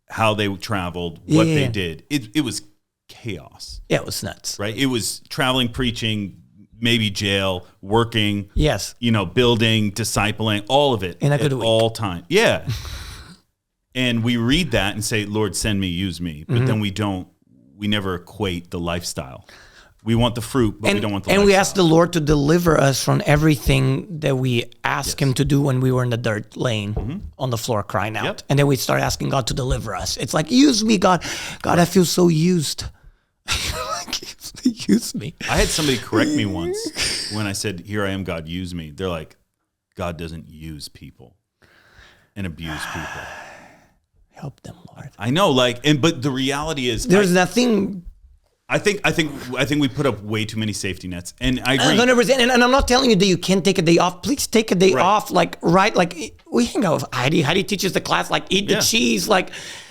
A: how they traveled, what they did, it was chaos.
B: Yeah, it was nuts.
A: Right. It was traveling, preaching, maybe jail, working.
B: Yes.
A: Building, discipling, all of it
B: in a good
A: at
B: week.
A: all time. Yeah. And we read that and say, Lord, send me, use me. But then we never equate the lifestyle. We want the fruit, but we don't want the lifestyle.
B: And we ask the Lord to deliver us from everything that we ask him to do when we were in the dirt laying on the floor crying out. Yep. And then we start asking God to deliver us. It's like, use me, God. God, I feel so used. Use me.
A: I had somebody correct me once when I said, here I am, God, use me. They're like, God doesn't use people and abuse people.
B: Help them, Lord.
A: I know, but the reality is,
B: there's nothing.
A: I think we put up way too many safety nets, and I agree.
B: 100%. And I'm not telling you that you can't take a day off. Please take a day off. Like we hang out with Heidi. Heidi teaches the class, eat the cheese.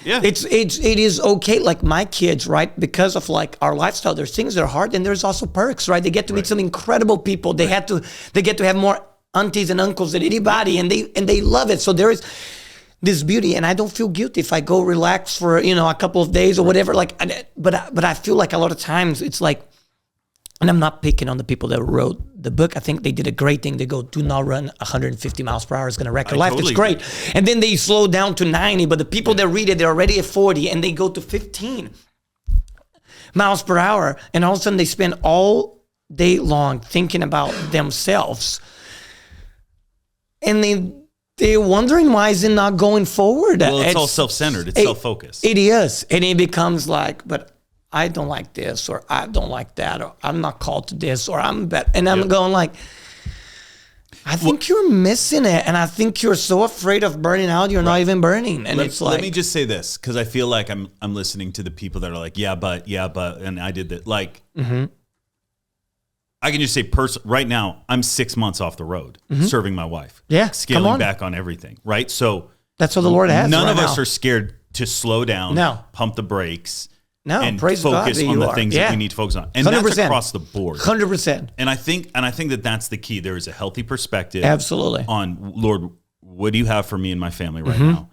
B: It is okay. Like my kids, right? Because of our lifestyle, there's things that are hard, and there's also perks, right? They get to meet some incredible people. They get to have more aunties and uncles than anybody, and they love it. So there is this beauty, and I don't feel guilty if I go relax for a couple of days or whatever. But I feel like a lot of times it's like, and I'm not picking on the people that wrote the book. I think they did a great thing. They go, do not run 150 miles per hour. It's going to wreck your life. It's great. And then they slow down to 90. But the people that read it, they're already at 40, and they go to 15 miles per hour, and all of a sudden they spend all day long thinking about themselves, and they're wondering why is it not going forward.
A: Well, it's all self-centered. It's self-focused.
B: It is. And it becomes but I don't like this, or I don't like that, or I'm not called to this, or I'm better. And I'm going I think you're missing it. And I think you're so afraid of burning out, you're not even burning. And
A: let me just say this, because I feel like I'm listening to the people that are like, yeah, but, and I did that. I can just say, right now, I'm 6 months off the road serving my wife.
B: Yeah,
A: scaling back on everything, right? So
B: that's what the Lord has.
A: None of us are scared to slow down, pump the brakes, and
B: praise
A: focus
B: God
A: on the things that we need to focus on. And 100%. That's across the board.
B: 100%.
A: And I think that that's the key. There is a healthy perspective
B: absolutely
A: on, Lord, what do you have for me and my family right now?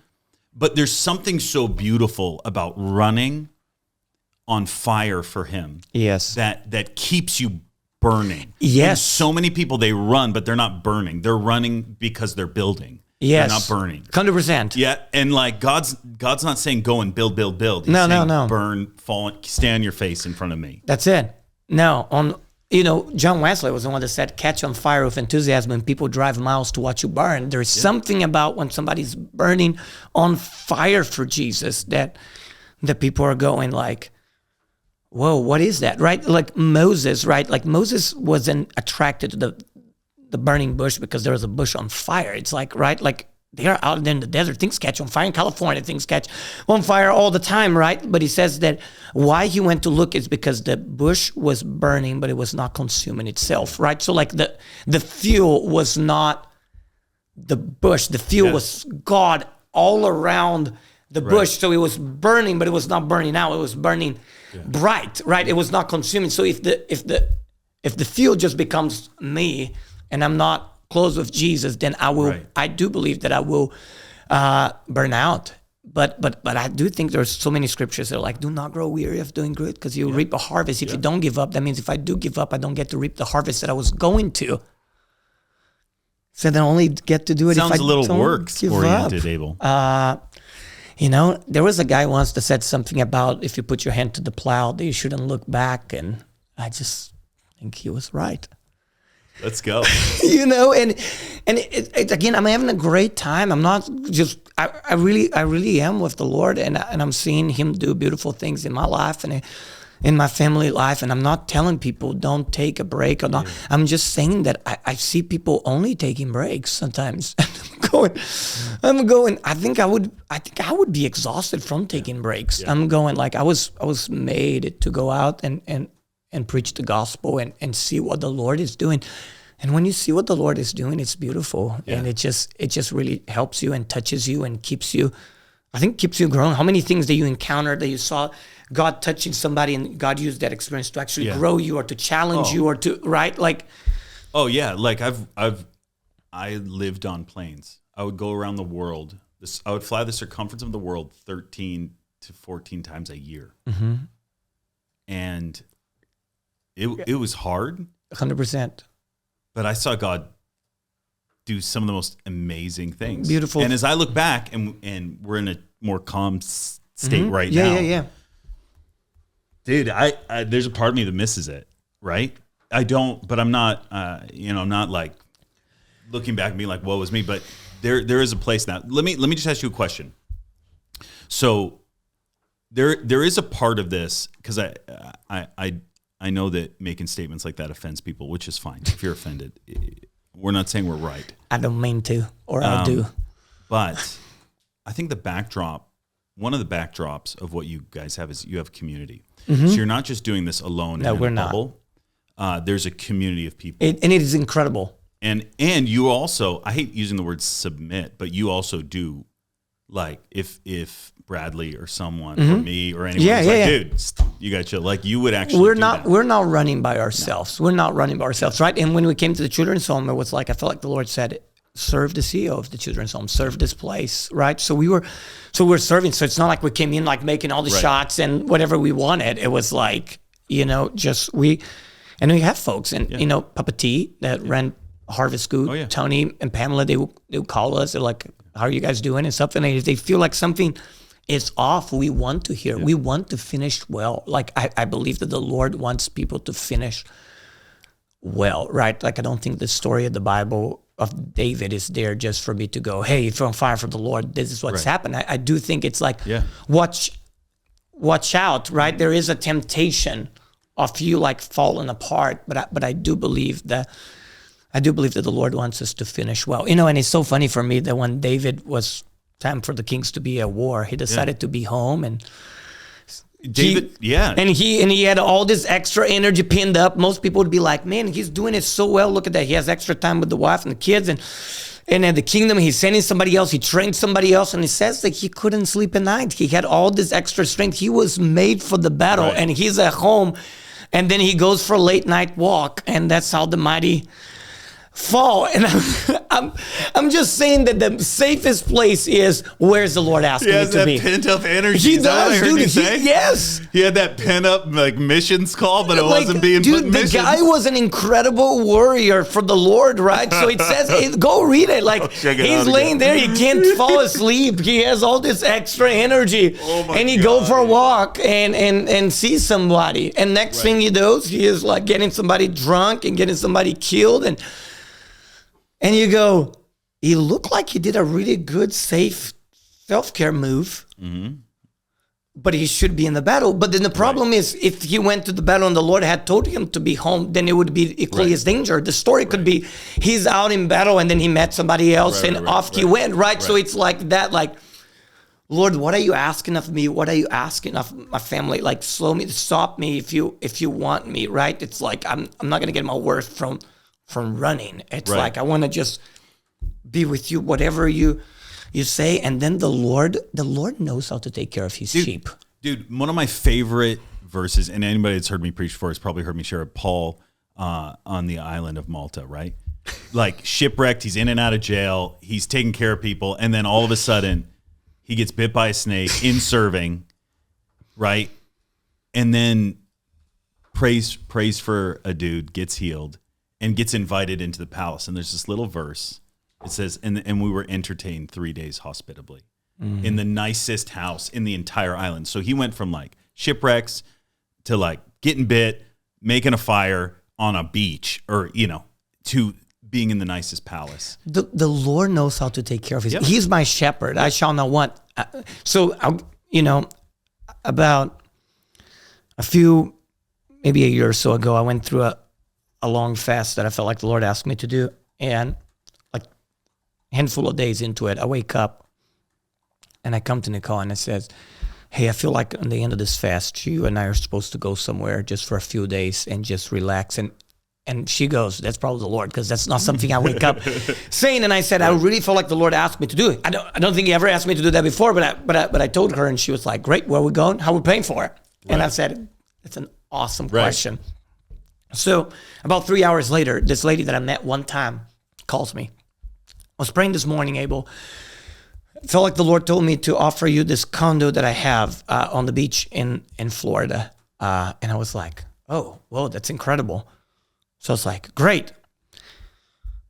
A: But there's something so beautiful about running on fire for him.
B: Yes.
A: That keeps you burning.
B: Yes.
A: And so many people, they run, but they're not burning. They're running because they're building.
B: Yes.
A: They're not burning.
B: 100%.
A: Yeah. And God's not saying go and build. He's
B: no,
A: saying
B: no.
A: burn, fall, stand on your face in front of me.
B: That's it. No, John Wesley was the one that said, catch on fire with enthusiasm and people drive miles to watch you burn. There's something about when somebody's burning on fire for Jesus that the people are going whoa, what is that, right? Like Moses, right? Like Moses wasn't attracted to the burning bush because there was a bush on fire. It's right? Like they are out there in the desert. Things catch on fire. In California, things catch on fire all the time, right? But he says that why he went to look is because the bush was burning, but it was not consuming itself, right? So the fuel was not the bush. The fuel was God all around the bush. So it was burning, but it was not burning out. It was burning bright, right? It was not consuming. So if the fuel just becomes me and I'm not close with Jesus, then I will. I do believe that I will burn out. But I do think there's so many scriptures that are do not grow weary of doing good because you reap a harvest. If you don't give up, that means if I do give up, I don't get to reap the harvest that I was going to. So then I only get to do it if I don't give up.
A: Sounds a little works-oriented, Abel.
B: There was a guy once that said something about if you put your hand to the plow, that you shouldn't look back. And I just think he was right.
A: Let's go.
B: And again, I'm having a great time. I'm not just, I really am with the Lord, and I'm seeing him do beautiful things in my life and in my family life. And I'm not telling people don't take a break or not. Yeah. I'm just saying that I see people only taking breaks sometimes. I'm going, I think I would be exhausted from taking breaks. Yeah. I'm going I was made to go out and and preach the gospel and see what the Lord is doing. And when you see what the Lord is doing, it's beautiful. Yeah. And it just really helps you and touches you and keeps you growing. How many things that you encountered that you saw God touching somebody and God used that experience to actually grow you or to challenge you or to, right? Like,
A: oh yeah. Like I lived on planes. I would go around the world. I would fly the circumference of the world 13 to 14 times a year. Mm-hmm. And it was hard.
B: 100%.
A: But I saw God do some of the most amazing things.
B: Beautiful.
A: And as I look back and we're in a more calm state right now.
B: Yeah.
A: Dude, I there's a part of me that misses it, right? I don't, but I'm not, I'm not like looking back and being like, woe is me, but there is a place now. Let me just ask you a question. So there is a part of this, because I know that making statements like that offends people, which is fine. If you're offended, we're not saying we're right.
B: I don't mean to, or I do.
A: But I think one of the backdrops of what you guys have is you have community. Mm-hmm. So you're not just doing this alone in a bubble. There's a community of people.
B: And it is incredible.
A: And you also, I hate using the word submit, but you also do, like, if Bradley or someone or me or anyone was like, dude, you got to chill. Like, you would actually
B: We're not running by ourselves. No. We're not running by ourselves, right? And when we came to the children's home, it was like, I felt like the Lord said, serve the CEO of the children's home, serve this place, right? So we're serving. So it's not like we came in like making all the shots and whatever we wanted. It was like, we have folks and, Papa T that ran Harvest School, Tony and Pamela, they would call us. They're like, how are you guys doing and stuff? And they feel like something is off. We want to hear. Yeah. We want to finish well. Like, I believe that the Lord wants people to finish well, right? Like, I don't think the story of the Bible of David is there just for me to go, hey, if you're on fire for the Lord, this is what's happened. I do think it's like, watch out, right? There is a temptation of you like falling apart, but I do believe that the Lord wants us to finish well. And it's so funny for me that when David was time for the kings to be at war, he decided to be home, and
A: David,
B: and he had all this extra energy pinned up. Most people would be like, man, he's doing it so well. Look at that. He has extra time with the wife and the kids, and at the kingdom, he's sending somebody else. He trained somebody else, and he says that he couldn't sleep at night. He had all this extra strength. He was made for the battle, and he's at home, and then he goes for a late night walk, and that's how the mighty fall. And I'm just saying that the safest place is, where's the Lord asking me to be?
A: He has that pent up energy.
B: He does, dude. Yes.
A: He had that pent up like missions call, but it wasn't being put in missions.
B: The guy was an incredible warrior for the Lord, right? So it says, go read it. Like, he's laying there, he can't fall asleep. He has all this extra energy. And he go for a walk and see somebody. And next thing he does, he is like getting somebody drunk and getting somebody killed. And you go, he looked like he did a really good, safe self-care move, but he should be in the battle. But then the problem is, if he went to the battle and the Lord had told him to be home, then it would be equally as danger. The story could be, he's out in battle and then he met somebody else and off he went, right? So it's like that, like, Lord, what are you asking of me? What are you asking of my family? Like, stop me if you want me, right? It's like, I'm not going to get my worth from running. It's like, I want to just be with you, whatever you say. And then the Lord knows how to take care of his sheep.
A: Dude, one of my favorite verses, and anybody that's heard me preach before has probably heard me share it, Paul on the island of Malta, right? Like, shipwrecked, he's in and out of jail, he's taking care of people, and then all of a sudden he gets bit by a snake in serving, right? And then prays for a dude, gets healed, and gets invited into the palace. And there's this little verse. It says, and we were entertained 3 days hospitably in the nicest house in the entire island. So he went from like shipwrecks to like getting bit, making a fire on a beach, or, to being in the nicest palace.
B: The Lord knows how to take care of his. Yep. He's my shepherd. I shall not want. So, about maybe a year or so ago, I went through a long fast that I felt like the Lord asked me to do. And like a handful of days into it, I wake up and I come to Nicole and I says, hey, I feel like at the end of this fast, you and I are supposed to go somewhere just for a few days and just relax. And she goes, that's probably the Lord, because that's not something I wake up saying. And I said, I really felt like the Lord asked me to do it. I don't think he ever asked me to do that before, but I told her, and she was like, great, where are we going? How are we paying for it? Right. And I said, it's an awesome question. So about 3 hours later, this lady that I met one time calls me. I was praying this morning, Abel. I felt like the Lord told me to offer you this condo that I have on the beach in Florida. And I was like, oh, whoa, that's incredible. So it's like, great.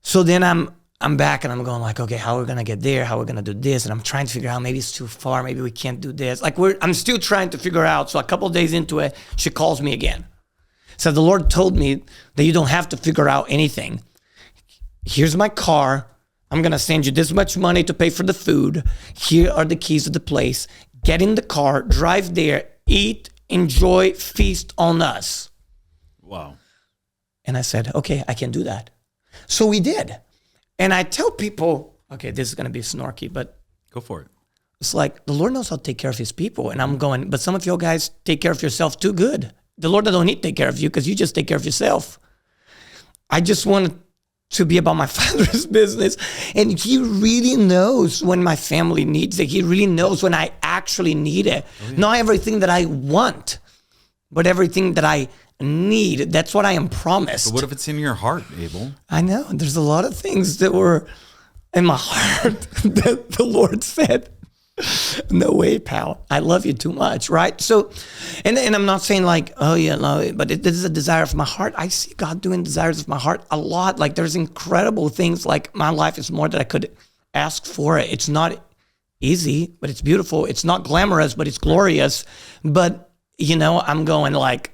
B: So then I'm back and I'm going like, okay, how are we going to get there? How are we going to do this? And I'm trying to figure out, maybe it's too far. Maybe we can't do this. Like I'm still trying to figure out. So a couple of days into it, she calls me again. So the Lord told me that you don't have to figure out anything. Here's my car. I'm going to send you this much money to pay for the food. Here are the keys of the place. Get in the car, drive there, eat, enjoy, feast on us.
A: Wow.
B: And I said, okay, I can do that. So we did. And I tell people, okay, this is going to be snarky, but
A: go for it.
B: It's like the Lord knows how to take care of his people. And I'm going, but some of you guys take care of yourself too good. The Lord don't need to take care of you because you just take care of yourself. I just want to be about my Father's business. And he really knows when my family needs it. He really knows when I actually need it. Oh, yeah. Not everything that I want, but everything that I need. That's what I am promised.
A: But what if it's in your heart, Abel?
B: I know. There's a lot of things that were in my heart that the Lord said, no way, pal. I love you too much, right? So, and I'm not saying like, oh yeah, no, but this is a desire of my heart. I see God doing desires of my heart a lot. Like there's incredible things. Like my life is more than I could ask for it. It's not easy, but it's beautiful. It's not glamorous, but it's glorious. But I'm going like,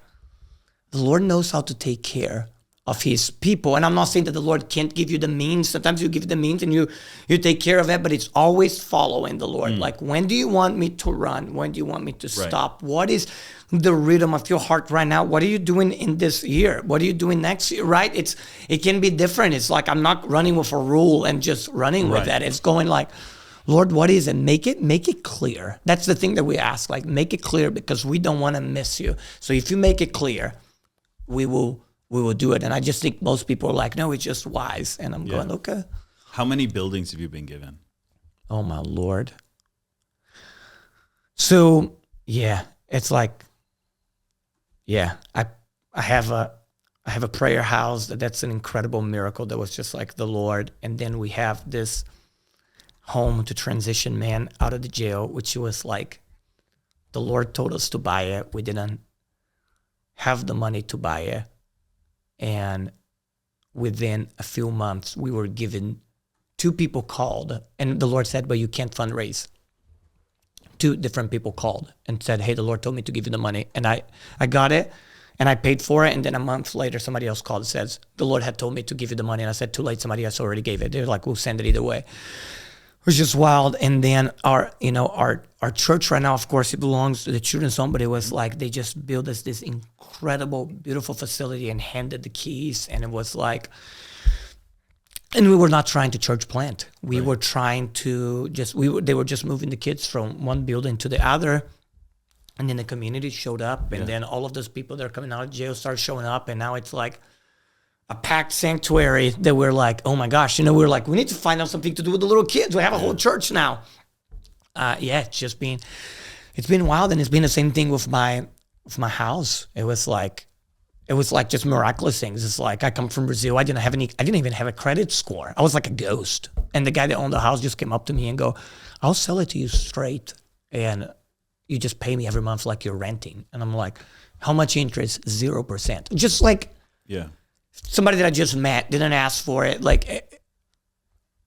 B: the Lord knows how to take care of his people. And I'm not saying that the Lord can't give you the means. Sometimes you give the means and you take care of it, but it's always following the Lord. Like, when do you want me to run? When do you want me to stop? Right. What is the rhythm of your heart right now? What are you doing in this year? What are you doing next year, right? It can be different. It's like, I'm not running with a rule and just running with that. It's going like, Lord, what is it? Make it clear. That's the thing that we ask, like, make it clear, because we don't want to miss you. So if you make it clear, we will do it. And I just think most people are like, no, it's just wise. And I'm going, okay.
A: How many buildings have you been given?
B: Oh my Lord. So it's like, I have a prayer house that's an incredible miracle that was just like the Lord. And then we have this home to transition men out of the jail, which was like, the Lord told us to buy it. We didn't have the money to buy it. And within a few months, we were given, 2 people called, and the Lord said, but you can't fundraise. 2 different people called and said, hey, the Lord told me to give you the money. And I got it, and I paid for it. And then a month later, somebody else called and says, the Lord had told me to give you the money. And I said, too late, somebody else already gave it. They're like, we'll send it either way. It was just wild. And then our church right now, of course, it belongs to the children's home, but it was like they just built us this incredible, beautiful facility and handed the keys. And it was like, and we were not trying to church plant. We were trying to they were just moving the kids from one building to the other. And then the community showed up, and then all of those people that are coming out of jail started showing up. And now it's like a packed sanctuary that we're like, oh my gosh, we're like, we need to find out something to do with the little kids. We have a whole church now. It's been wild. And it's been the same thing with my house. It was like just miraculous things. It's like, I come from Brazil. I didn't even have a credit score. I was like a ghost. And the guy that owned the house just came up to me and go, I'll sell it to you straight. And you just pay me every month like you're renting. And I'm like, how much interest? 0%. Just like, somebody that I just met, didn't ask for it. Like,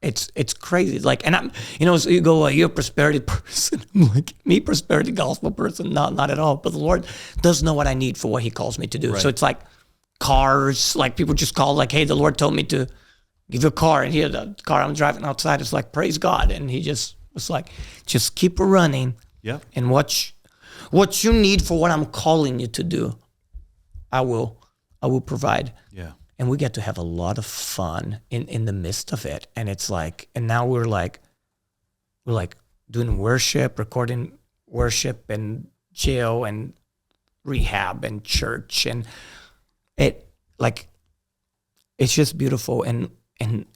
B: it's crazy. Like, and I'm, so you go, you're a prosperity person. I'm like, me, prosperity gospel person? Not at all. But the Lord does know what I need for what he calls me to do. Right. So it's like cars, like people just call like, hey, the Lord told me to give you a car. And here, the car I'm driving outside is like, praise God. And he just was like, just keep running. Yeah. And what you need for what I'm calling you to do, I will provide. Yeah. And we get to have a lot of fun in the midst of it. And it's like, and now we're like doing worship, recording worship and jail and rehab and church, and it's just beautiful, and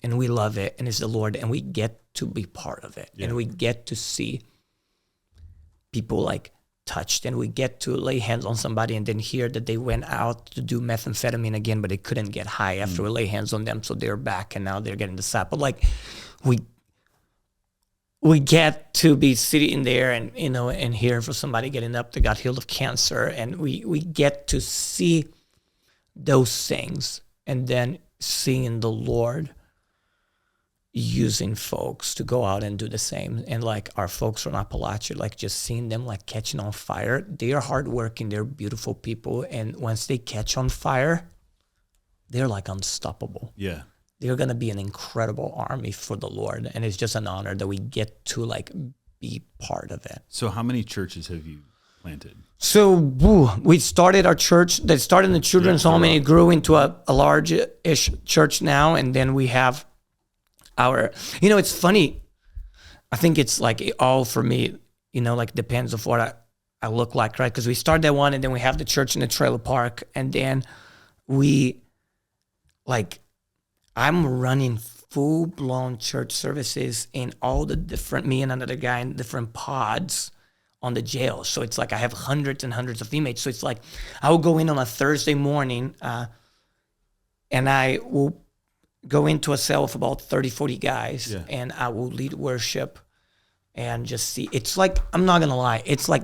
B: we love it, and it's the Lord, and we get to be part of it, and we get to see people like touched, and we get to lay hands on somebody and then hear that they went out to do methamphetamine again, but they couldn't get high after we lay hands on them, so they're back and now they're getting discipled. Like we get to be sitting there and and hear for somebody getting up that got healed of cancer, and we get to see those things, and then seeing the Lord using folks to go out and do the same. And like our folks from Appalachia, like just seeing them like catching on fire. They are hardworking, they're beautiful people, and once they catch on fire, they're like unstoppable.
A: Yeah.
B: They're gonna be an incredible army for the Lord, and it's just an honor that we get to like be part of it.
A: So how many churches have you planted?
B: So we started our church that started in the children's home, and it grew into a large-ish church now, and then we have it's funny. I think it's like all for me, like depends of what I look like, right? Because we started that one, and then we have the church in the trailer park, and then I'm running full-blown church services in all the different, me and another guy in different pods on the jail. So it's like I have hundreds and hundreds of inmates. So it's like I will go in on a Thursday morning, and I will go into a cell of about 30, 40 guys, and I will lead worship and just see. It's like, I'm not gonna lie, it's like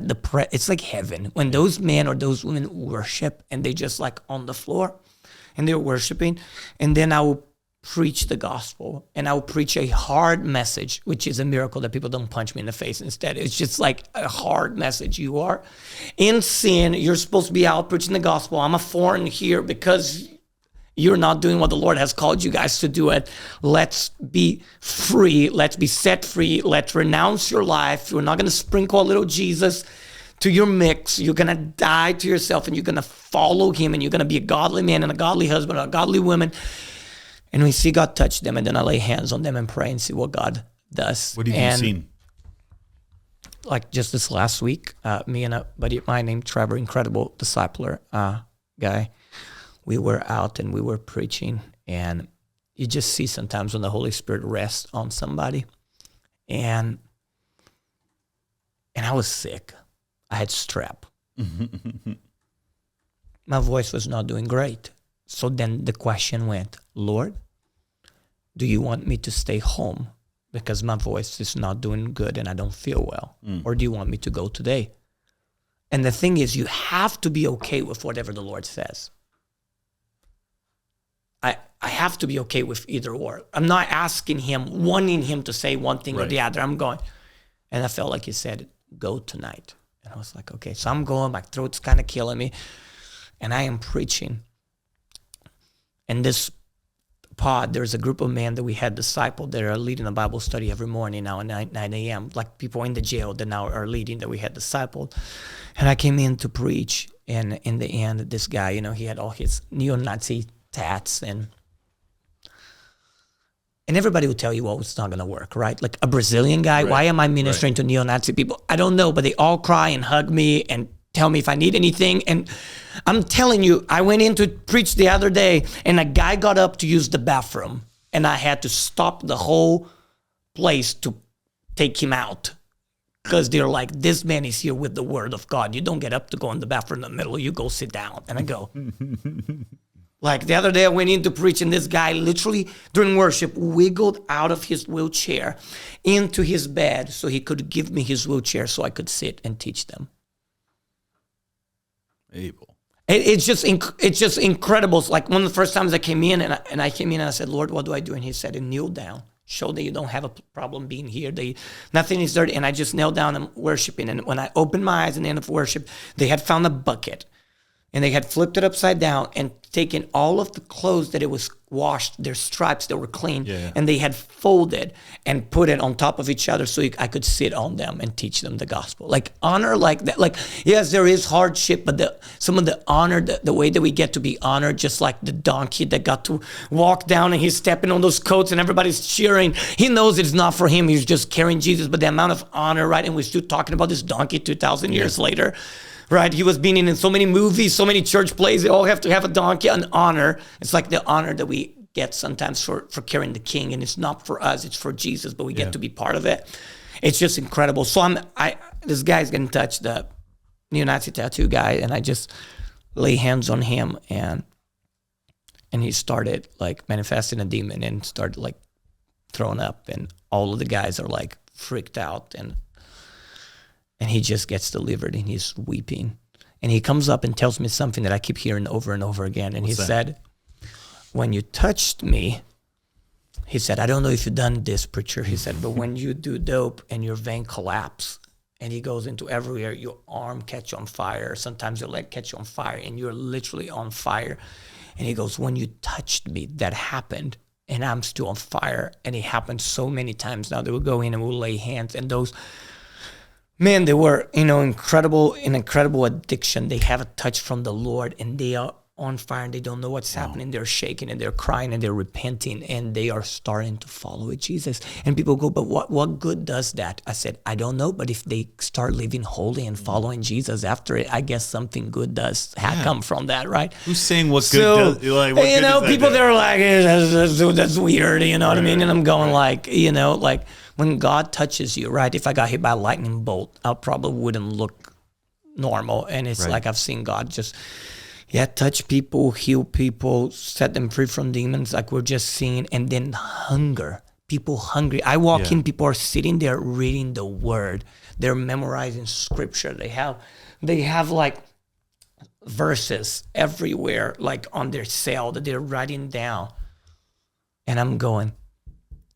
B: it's like heaven when those men or those women worship, and they just like on the floor and they're worshiping, and then I will preach the gospel, and I will preach a hard message, which is a miracle that people don't punch me in the face instead. It's just like a hard message. You are in sin, you're supposed to be out preaching the gospel. I'm a foreign here because you're not doing what the Lord has called you guys to do it. Let's be free. Let's be set free. Let's renounce your life. You're not going to sprinkle a little Jesus to your mix. You're going to die to yourself, and you're going to follow him, and you're going to be a godly man and a godly husband, or a godly woman. And we see God touch them, and then I lay hands on them and pray and see what God does.
A: What have you seen?
B: Like just this last week, me and a buddy of mine named Trevor, incredible discipler guy, we were out and we were preaching, and you just see sometimes when the Holy Spirit rests on somebody. And I was sick. I had strep. My voice was not doing great. So then the question went, Lord, do you want me to stay home because my voice is not doing good and I don't feel well? Or do you want me to go today? And the thing is, you have to be okay with whatever the Lord says. I have to be okay with either or. I'm not asking him, wanting him to say one thing or the other. I'm going. And I felt like he said, go tonight. And I was like, okay. So I'm going, my throat's kind of killing me. And I am preaching. And this pod, there's a group of men that we had discipled that are leading a Bible study every morning now at 9 a.m. Like people in the jail that now are leading that we had discipled. And I came in to preach. And in the end, this guy, he had all his neo-Nazi tats, and everybody will tell you, well, it's not going to work, right? Like a Brazilian guy, why am I ministering to neo-Nazi people? I don't know, but they all cry and hug me and tell me if I need anything. And I'm telling you, I went in to preach the other day, and a guy got up to use the bathroom, and I had to stop the whole place to take him out, because they're like, this man is here with the word of God. You don't get up to go in the bathroom in the middle. You go sit down. And I go... Like the other day I went in to preach, and this guy literally during worship wiggled out of his wheelchair into his bed so he could give me his wheelchair so I could sit and teach them.
A: Abel.
B: It's just incredible. It's like one of the first times I came in, and I came in and I said, Lord, what do I do? And he said, kneel down. Show that you don't have a problem being here. Nothing is dirty. And I just knelt down and worshiping. And when I opened my eyes in the end of worship, they had found a bucket. And they had flipped it upside down and taken all of the clothes that it was washed, their stripes that were clean,
A: Yeah.
B: and they had folded and put it on top of each other so I could sit on them and teach them the gospel. Like honor like that. Like, yes, there is hardship, but some of the honor, the way that we get to be honored, just like the donkey that got to walk down and he's stepping on those coats and everybody's cheering. He knows it's not for him. He's just carrying Jesus, but the amount of honor, right? And we're still talking about this donkey 2,000 years later. Right, he was being in so many movies, so many church plays. They all have to have a donkey, an honor. It's like the honor that we get sometimes for carrying the king, and it's not for us; it's for Jesus. But we get to be part of it. It's just incredible. So this guy's getting touched, the neo-Nazi tattoo guy, and I just lay hands on him, and he started like manifesting a demon and started like throwing up, and all of the guys are like freaked out and he just gets delivered and he's weeping. And he comes up and tells me something that I keep hearing over and over again. And he said, when you touched me, he said, I don't know if you've done this, preacher. He said, but when you do dope and your vein collapse and he goes into everywhere, your arm catch on fire. Sometimes your leg catch on fire and you're literally on fire. And he goes, when you touched me, that happened. And I'm still on fire. And it happened so many times now. They will go in and we'll lay hands. And those, man, they were, incredible addiction. They have a touch from the Lord and they are on fire and they don't know what's happening. They're shaking and they're crying and they're repenting and they are starting to follow Jesus. And people go, but what good does that? I said, I don't know, but if they start living holy and following Jesus after it, I guess something good does come from that, right?
A: Who's saying what good does? Like, what good does that
B: people
A: do?
B: that are like, that's weird, you know what I mean? And I'm going like, when God touches you, right? If I got hit by a lightning bolt, I probably wouldn't look normal. And it's like I've seen God just, touch people, heal people, set them free from demons, like we're just seeing. And then hunger, people hungry. I walk in, people are sitting there reading the word. They're memorizing scripture. They have like verses everywhere, like on their cell that they're writing down. And I'm going,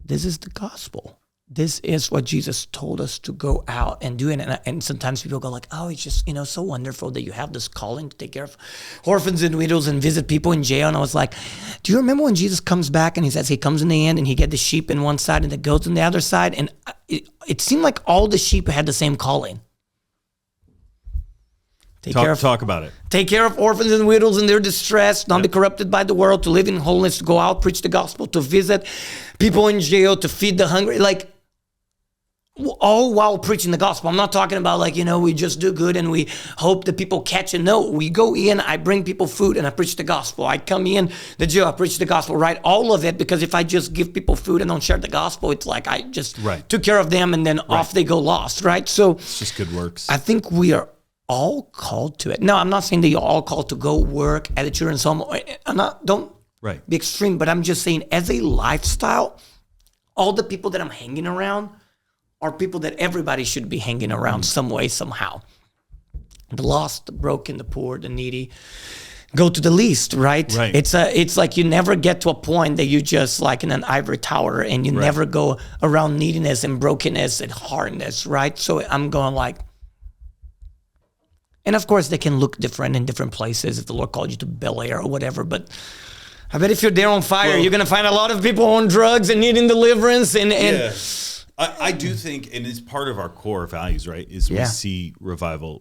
B: this is the gospel. This is what Jesus told us to go out and do. And sometimes people go like, oh, it's just, so wonderful that you have this calling to take care of orphans and widows and visit people in jail. And I was like, do you remember when Jesus comes back and he says he comes in the end and he get the sheep in one side and the goats on the other side? And it seemed like all the sheep had the same calling.
A: Talk about it.
B: Take care of orphans and widows in their distress, not be corrupted by the world, to live in holiness, to go out, preach the gospel, to visit people in jail, to feed the hungry. Like, all while preaching the gospel. I'm not talking about we just do good and we hope that people catch it. No, we go in, I bring people food and I preach the gospel. I come in the jail, I preach the gospel, right? All of it, because if I just give people food and don't share the gospel, it's like I just took care of them and then off they go lost, right? So
A: it's just good works.
B: I think we are all called to it. No, I'm not saying that you're all called to go work at a children's home. Don't be extreme, but I'm just saying as a lifestyle, all the people that I'm hanging around are people that everybody should be hanging around some way, somehow. The lost, the broken, the poor, the needy. Go to the least, right? It's like you never get to a point that you just like in an ivory tower and you never go around neediness and brokenness and hardness, right? So I'm going like, and of course they can look different in different places if the Lord called you to Bel Air or whatever, but I bet if you're there on fire, you're going to find a lot of people on drugs and needing deliverance and
A: I do think, and it's part of our core values, right? Is we seek revival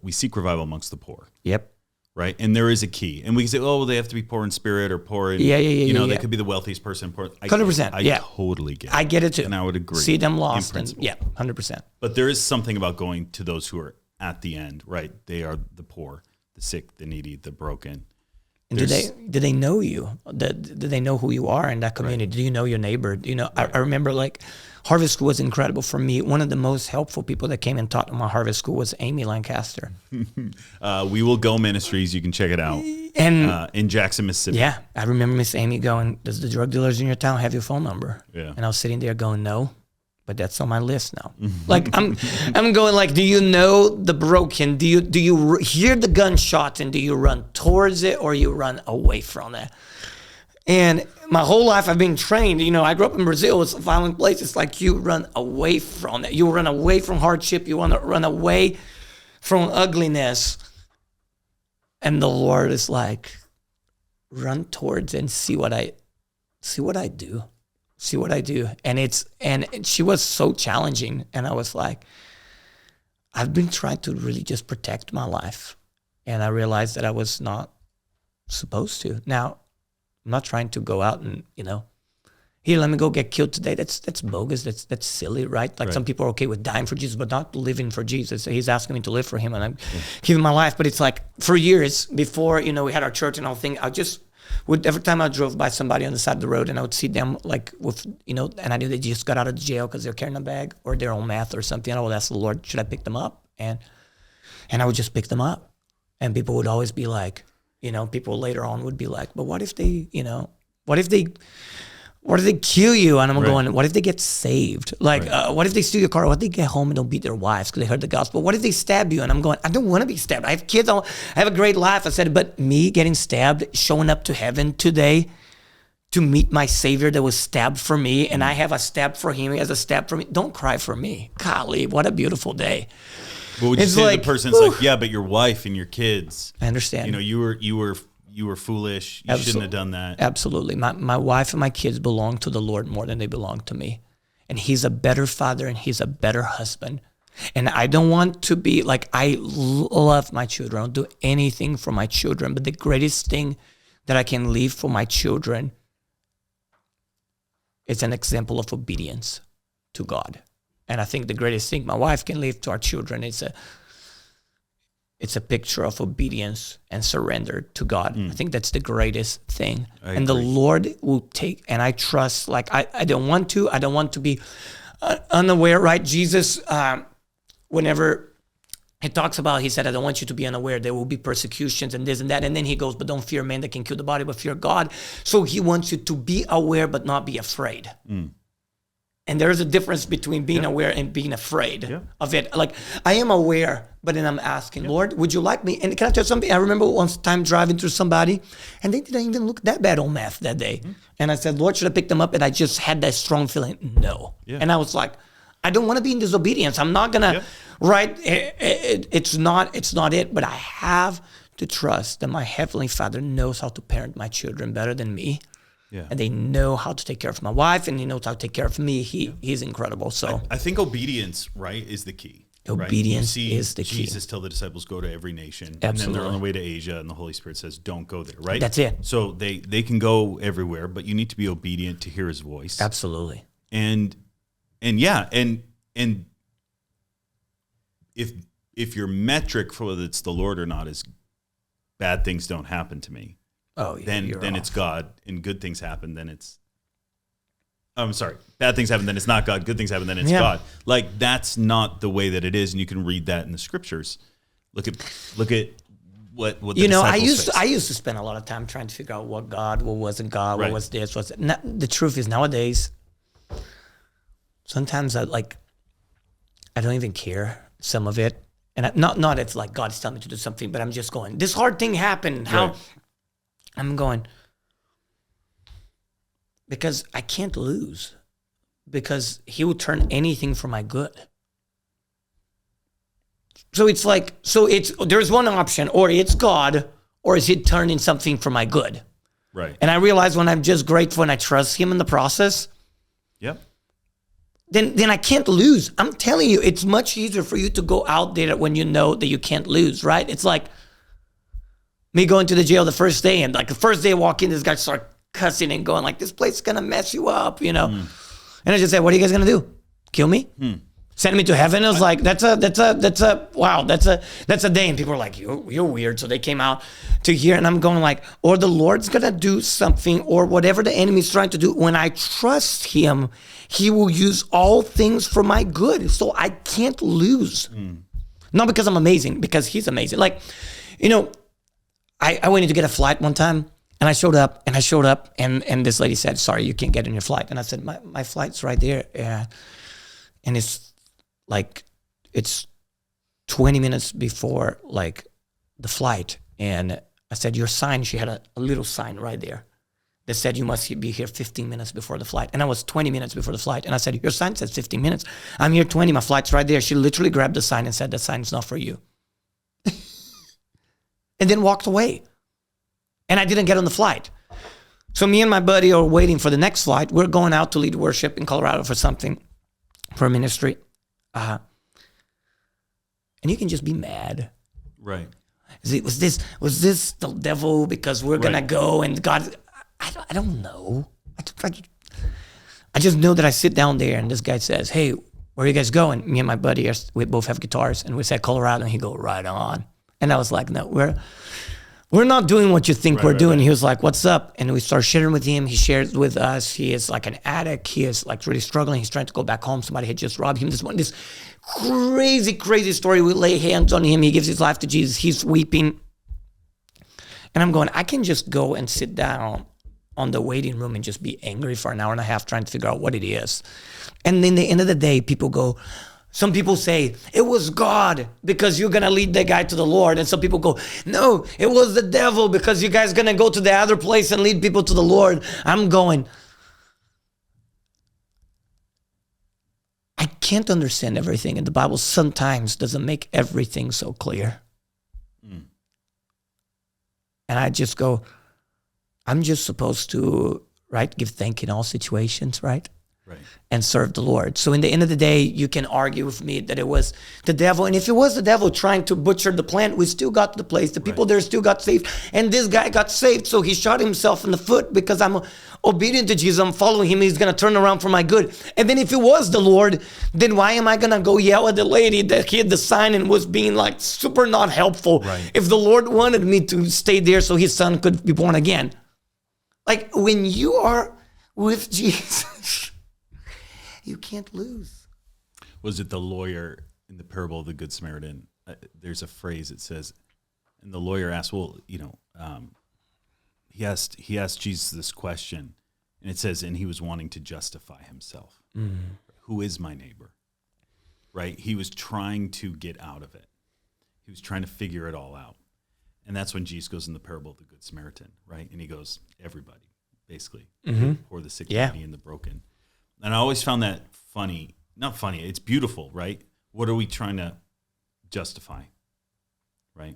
A: amongst the poor.
B: Yep.
A: Right, and there is a key, and we can say, "Oh, well, they have to be poor in spirit or poor in, they could be the wealthiest person."
B: 100%.
A: I totally get it.
B: I get it too,
A: and I would agree.
B: See them lost, and 100%.
A: But there is something about going to those who are at the end, right? They are the poor, the sick, the needy, the broken.
B: And do they know you? Do they know who you are in that community? Do you know your neighbor? I remember Harvest School was incredible for me. One of the most helpful people that came and taught at my Harvest School was Amy Lancaster.
A: We Will Go Ministries. You can check it out.
B: And
A: in Jackson, Mississippi.
B: Yeah, I remember Miss Amy going, "Does the drug dealers in your town have your phone number?"
A: Yeah.
B: And I was sitting there going, "No, but that's on my list now." I'm going like, do you know the broken? Do you hear the gunshots and do you run towards it or you run away from it? And my whole life I've been trained, I grew up in Brazil. It's a violent place. It's like you run away from it. You run away from hardship. You want to run away from ugliness. And the Lord is like, run towards and see what I do. See what I do. And she was so challenging. And I was like, I've been trying to really just protect my life. And I realized that I was not supposed to. Now, I'm not trying to go out and, here, let me go get killed today. That's bogus. That's silly, right? Like some people are okay with dying for Jesus, but not living for Jesus. He's asking me to live for him, and I'm giving my life. But it's like for years before, we had our church and all thing, I just would, every time I drove by somebody on the side of the road and I would see them like with, and I knew they just got out of jail because they're carrying a bag or they're on meth or something. I would ask the Lord, should I pick them up? And I would just pick them up. And people would always be like, people later on would be like, but what if they, what if they kill you? And I'm going, what if they get saved? Like, what if they steal your car? What if they get home and don't beat their wives because they heard the gospel? What if they stab you? And I'm going, I don't want to be stabbed. I have kids. I have a great life. I said, but me getting stabbed, showing up to heaven today to meet my Savior that was stabbed for me, and I have a stab for him. He has a stab for me. Don't cry for me. Golly, what a beautiful day.
A: What would you say to the person's like, yeah, but your wife and your kids.
B: I understand.
A: You were foolish. You shouldn't have done that.
B: Absolutely. My wife and my kids belong to the Lord more than they belong to me. And he's a better father and he's a better husband. And I don't want to be like, I love my children. I don't do anything for my children. But the greatest thing that I can leave for my children is an example of obedience to God. And I think the greatest thing my wife can leave to our children is it's a picture of obedience and surrender to God. I think that's the greatest thing. I agree. The Lord will take, and I trust, like, I don't want to be unaware, right? Jesus, whenever he talks about, he said, I don't want you to be unaware. There will be persecutions and this and that. And then he goes, but don't fear man that can kill the body, but fear God. So he wants you to be aware, but not be afraid. And there is a difference between being aware and being afraid of it. Like, I am aware, but then I'm asking, Lord, would you like me? And can I tell you something? I remember one time driving through somebody, and they didn't even look that bad on meth that day. And I said, Lord, should I pick them up? And I just had that strong feeling, no. And I was like, I don't want to be in disobedience. I'm not going to, right? It's not it, but I have to trust that my Heavenly Father knows how to parent my children better than me. And they know how to take care of my wife, and he knows how to take care of me. He's incredible. So
A: I think obedience, right, is the key.
B: Obedience is the key.
A: Jesus tell the disciples, go to every nation.
B: Absolutely.
A: And then they're on the way to Asia, and the Holy Spirit says, don't go there, right?
B: That's it.
A: So they can go everywhere, but you need to be obedient to hear his voice.
B: Absolutely.
A: And if your metric for whether it's the Lord or not is bad things don't happen to me, then it's God, and good things happen, then it's bad things happen, then it's not God. Good things happen, then it's God. Like, that's not the way that it is, and you can read that in the scriptures. Look at what the disciples
B: I used to spend a lot of time trying to figure out what wasn't God, what was this, what's that. The truth is, nowadays, sometimes I don't even care some of it, and not it's like God's telling me to do something, but I'm just going, this hard thing happened. How I'm going, because I can't lose, because he will turn anything for my good. So it's like, there's one option, or it's God, or is he turning something for my good?
A: Right.
B: And I realize when I'm just grateful and I trust him in the process, then I can't lose. I'm telling you, it's much easier for you to go out there when you know that you can't lose, right? It's like me going to the jail the first day, and like the first day I walk in, this guy start cussing and going like, this place is gonna mess you up, And I just said, what are you guys gonna do? Kill me? Send me to heaven? I was like, that's a day. And people are like, you're weird. So they came out to here, and I'm going like, or the Lord's gonna do something, or whatever the enemy's trying to do. When I trust him, he will use all things for my good. So I can't lose. Not because I'm amazing, because he's amazing. Like, I went in to get a flight one time, and I showed up, and this lady said, sorry, you can't get in your flight. And I said, my flight's right there. And it's like, it's 20 minutes before like the flight. And I said, your sign, she had a little sign right there that said, you must be here 15 minutes before the flight. And I was 20 minutes before the flight. And I said, your sign says 15 minutes. I'm here 20, my flight's right there. She literally grabbed the sign and said, that sign's not for you. And then walked away. And I didn't get on the flight. So me and my buddy are waiting for the next flight. We're going out to lead worship in Colorado for something, for a ministry. And you can just be mad.
A: Right.
B: Was this the devil because we're going to go and God, I don't know. I just know that I sit down there and this guy says, hey, where are you guys going? Me and my buddy, we both have guitars, and we said Colorado, and he go, right on. And I was like, no, we're not doing what you think we're doing. Right. He was like, what's up? And we start sharing with him. He shares with us. He is like an addict. He is like really struggling. He's trying to go back home. Somebody had just robbed him. This crazy story. We lay hands on him. He gives his life to Jesus. He's weeping. And I'm going, I can just go and sit down on the waiting room and just be angry for an hour and a half trying to figure out what it is. And then at the end of the day, some people say, it was God because you're going to lead the guy to the Lord. And some people go, no, it was the devil because you guys going to go to the other place and lead people to the Lord. I'm going, I can't understand everything. And the Bible sometimes doesn't make everything so clear. Mm. And I just go, I'm just supposed to, right, give thanks in all situations, right? Right. And serve the Lord. So in the end of the day, you can argue with me that it was the devil. And if it was the devil trying to butcher the plant, we still got to the place. The people there still got saved. And this guy got saved. So he shot himself in the foot because I'm obedient to Jesus. I'm following him. He's going to turn around for my good. And then if it was the Lord, then why am I going to go yell at the lady that hid the sign and was being like super not helpful? Right. If the Lord wanted me to stay there so his son could be born again. Like when you are with Jesus, you can't lose.
A: Was it the lawyer in the parable of the Good Samaritan? There's a phrase that says, and the lawyer asked, well, he asked Jesus this question, and it says, and he was wanting to justify himself. Mm-hmm. Who is my neighbor? Right? He was trying to get out of it. He was trying to figure it all out. And that's when Jesus goes in the parable of the Good Samaritan, right? And he goes, everybody, basically, or the sick, needy, and the broken. And I always found that funny. Not funny, it's beautiful, right? What are we trying to justify, right?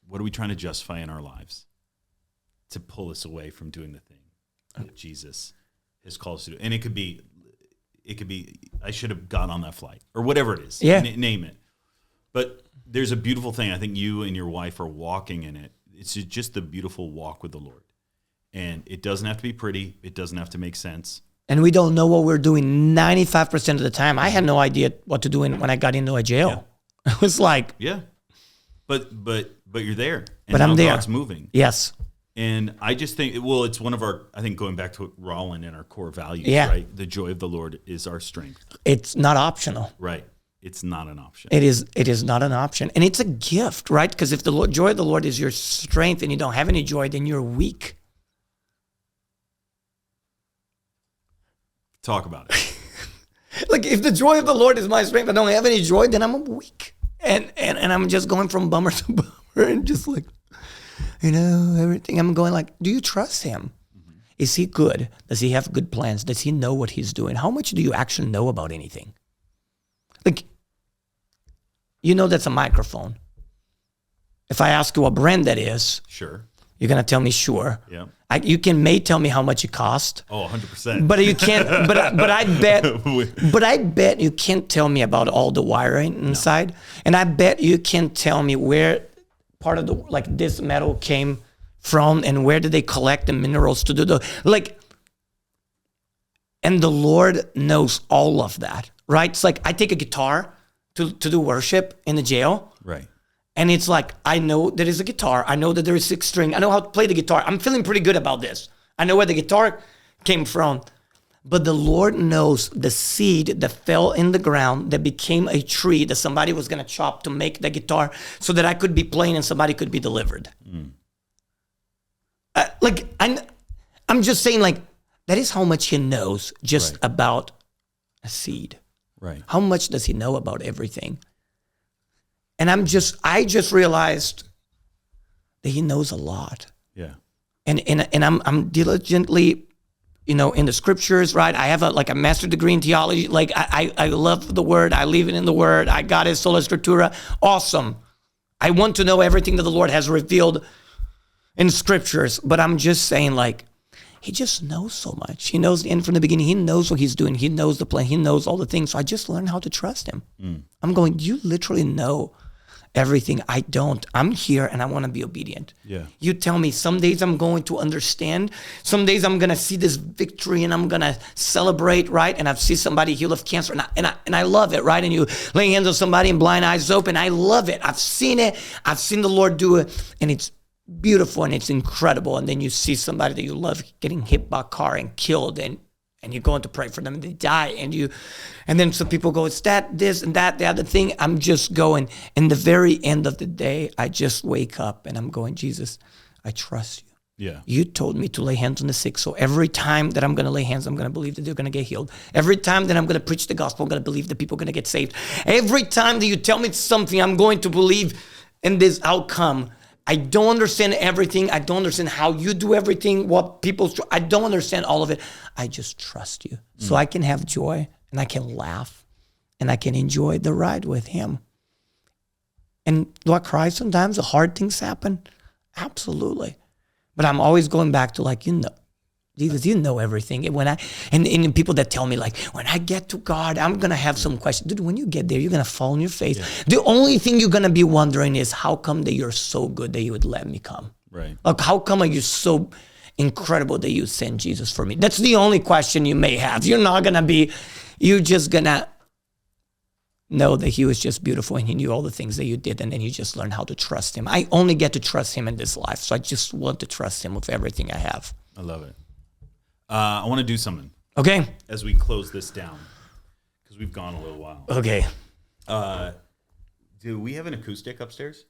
A: What are we trying to justify in our lives to pull us away from doing the thing that Jesus has called us to do? And it could be, I should have got on that flight, or whatever it is. Yeah. Name it. But there's a beautiful thing. I think you and your wife are walking in it. It's just the beautiful walk with the Lord. And it doesn't have to be pretty. It doesn't have to make sense.
B: And we don't know what we're doing 95% of the time. I had no idea what to do when I got into a jail. Yeah. I was like...
A: Yeah. But you're there. And
B: but I'm there.
A: God's moving.
B: Yes.
A: And I just think, it's one of our, I think going back to Rollin and our core values, right? The joy of the Lord is our strength.
B: It's not optional.
A: Right. It's not an option.
B: It is not an option. And it's a gift, right? Because if the joy of the Lord is your strength and you don't have any joy, then you're weak.
A: Talk about it.
B: Like if the joy of the Lord is my strength, I don't have any joy, then I'm weak. And I'm just going from bummer to bummer and just like, everything. I'm going like, do you trust him? Mm-hmm. Is he good? Does he have good plans? Does he know what he's doing? How much do you actually know about anything? Like, that's a microphone. If I ask you what brand that is,
A: sure,
B: you're gonna tell me sure.
A: Yeah.
B: You may tell me how much it cost.
A: Oh, 100%.
B: But you can't. but I bet you can't tell me about all the wiring inside. No. And I bet you can't tell me where part of this metal came from and where did they collect the minerals to do and the Lord knows all of that, right? It's like I take a guitar to do worship in the jail.
A: Right.
B: And it's like, I know there is a guitar. I know that there is 6 string. I know how to play the guitar. I'm feeling pretty good about this. I know where the guitar came from. But the Lord knows the seed that fell in the ground that became a tree that somebody was going to chop to make the guitar so that I could be playing and somebody could be delivered. Mm. I'm just saying that is how much he knows just about a seed.
A: Right.
B: How much does he know about everything? And I just realized that he knows a lot.
A: Yeah.
B: And I'm diligently, in the scriptures, right? I have a master's degree in theology. Like I love the word. I live it in the word. I got it, sola scriptura. Awesome. I want to know everything that the Lord has revealed. in scriptures, but I'm just saying, like, he just knows so much. He knows the end from the beginning. He knows what he's doing. He knows the plan. He knows all the things. So I just learned how to trust him. I'm going, you literally know everything. I don't. I'm here and I want to be obedient.
A: Yeah.
B: You tell me, some days I'm going to understand. Some days I'm going to see this victory and I'm going to celebrate, right? And I've seen somebody healed of cancer and I love it, right? And you lay hands on somebody and blind eyes open. I love it. I've seen it. I've seen the Lord do it. And it's beautiful and it's incredible. And then you see somebody that you love getting hit by a car and killed, and you're going to pray for them and they die, and then some people go, it's that, this and that, the other thing. I'm just going, in the very end of the day, I just wake up and I'm going, Jesus, I trust you.
A: Yeah.
B: You told me to lay hands on the sick. So every time that I'm going to lay hands, I'm going to believe that they're going to get healed. Every time that I'm going to preach the gospel, I'm going to believe that people are going to get saved. Every time that you tell me something, I'm going to believe in this outcome. I don't understand everything. I don't understand how you do everything, what I don't understand all of it. I just trust you. So I can have joy and I can laugh and I can enjoy the ride with him. And do I cry sometimes? The hard things happen? Absolutely. But I'm always going back to, like, Jesus, you know everything. And people that tell me, like, when I get to God, I'm going to have some questions. Dude, when you get there, you're going to fall on your face. Yeah. The only thing you're going to be wondering is, how come that you're so good that you would let me come?
A: Right.
B: Like, how come are you so incredible that you sent Jesus for me? That's the only question you may have. You're just going to know that he was just beautiful and he knew all the things that you did, and then you just learn how to trust him. I only get to trust him in this life, so I just want to trust him with everything I have.
A: I love it. I want to do something.
B: Okay.
A: As we close this down, because we've gone a little while.
B: Okay.
A: Do we have an acoustic upstairs?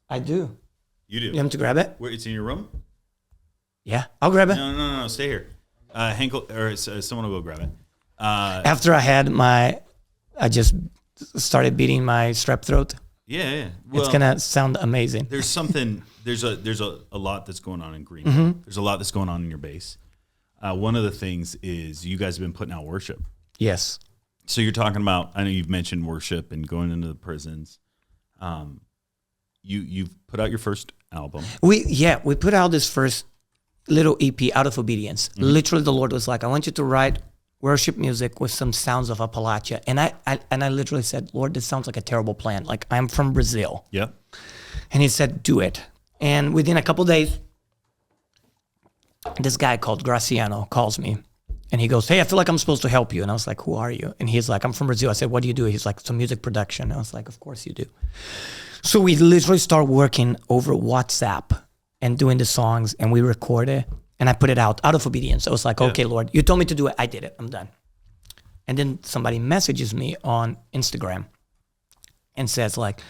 B: I do.
A: You do?
B: You want to grab it?
A: Where, it's in your room?
B: Yeah, I'll grab it.
A: No, stay here. Hank, or someone will go grab it.
B: After I just started beating my strep throat.
A: Yeah. Well,
B: it's gonna sound amazing.
A: There's something. There's a lot that's going on in Greenville. Mm-hmm. There's a lot that's going on in your base. One of the things is you guys have been putting out worship.
B: Yes.
A: So you're talking about. I know you've mentioned worship and going into the prisons. You've put out your first album.
B: We put out this first little EP, Out of Obedience. Mm-hmm. Literally, the Lord was like, I want you to write worship music with some sounds of Appalachia. And I literally said, Lord, this sounds like a terrible plan. Like, I'm from Brazil.
A: Yeah.
B: And he said, do it. And within a couple of days, this guy called Graciano calls me. And he goes, hey, I feel like I'm supposed to help you. And I was like, who are you? And he's like, I'm from Brazil. I said, what do you do? He's like, some music production. I was like, of course you do. So we literally start working over WhatsApp and doing the songs, and we record it. And I put it out of obedience. I was like, okay, Lord, you told me to do it. I did it. I'm done. And then somebody messages me on Instagram and says, like,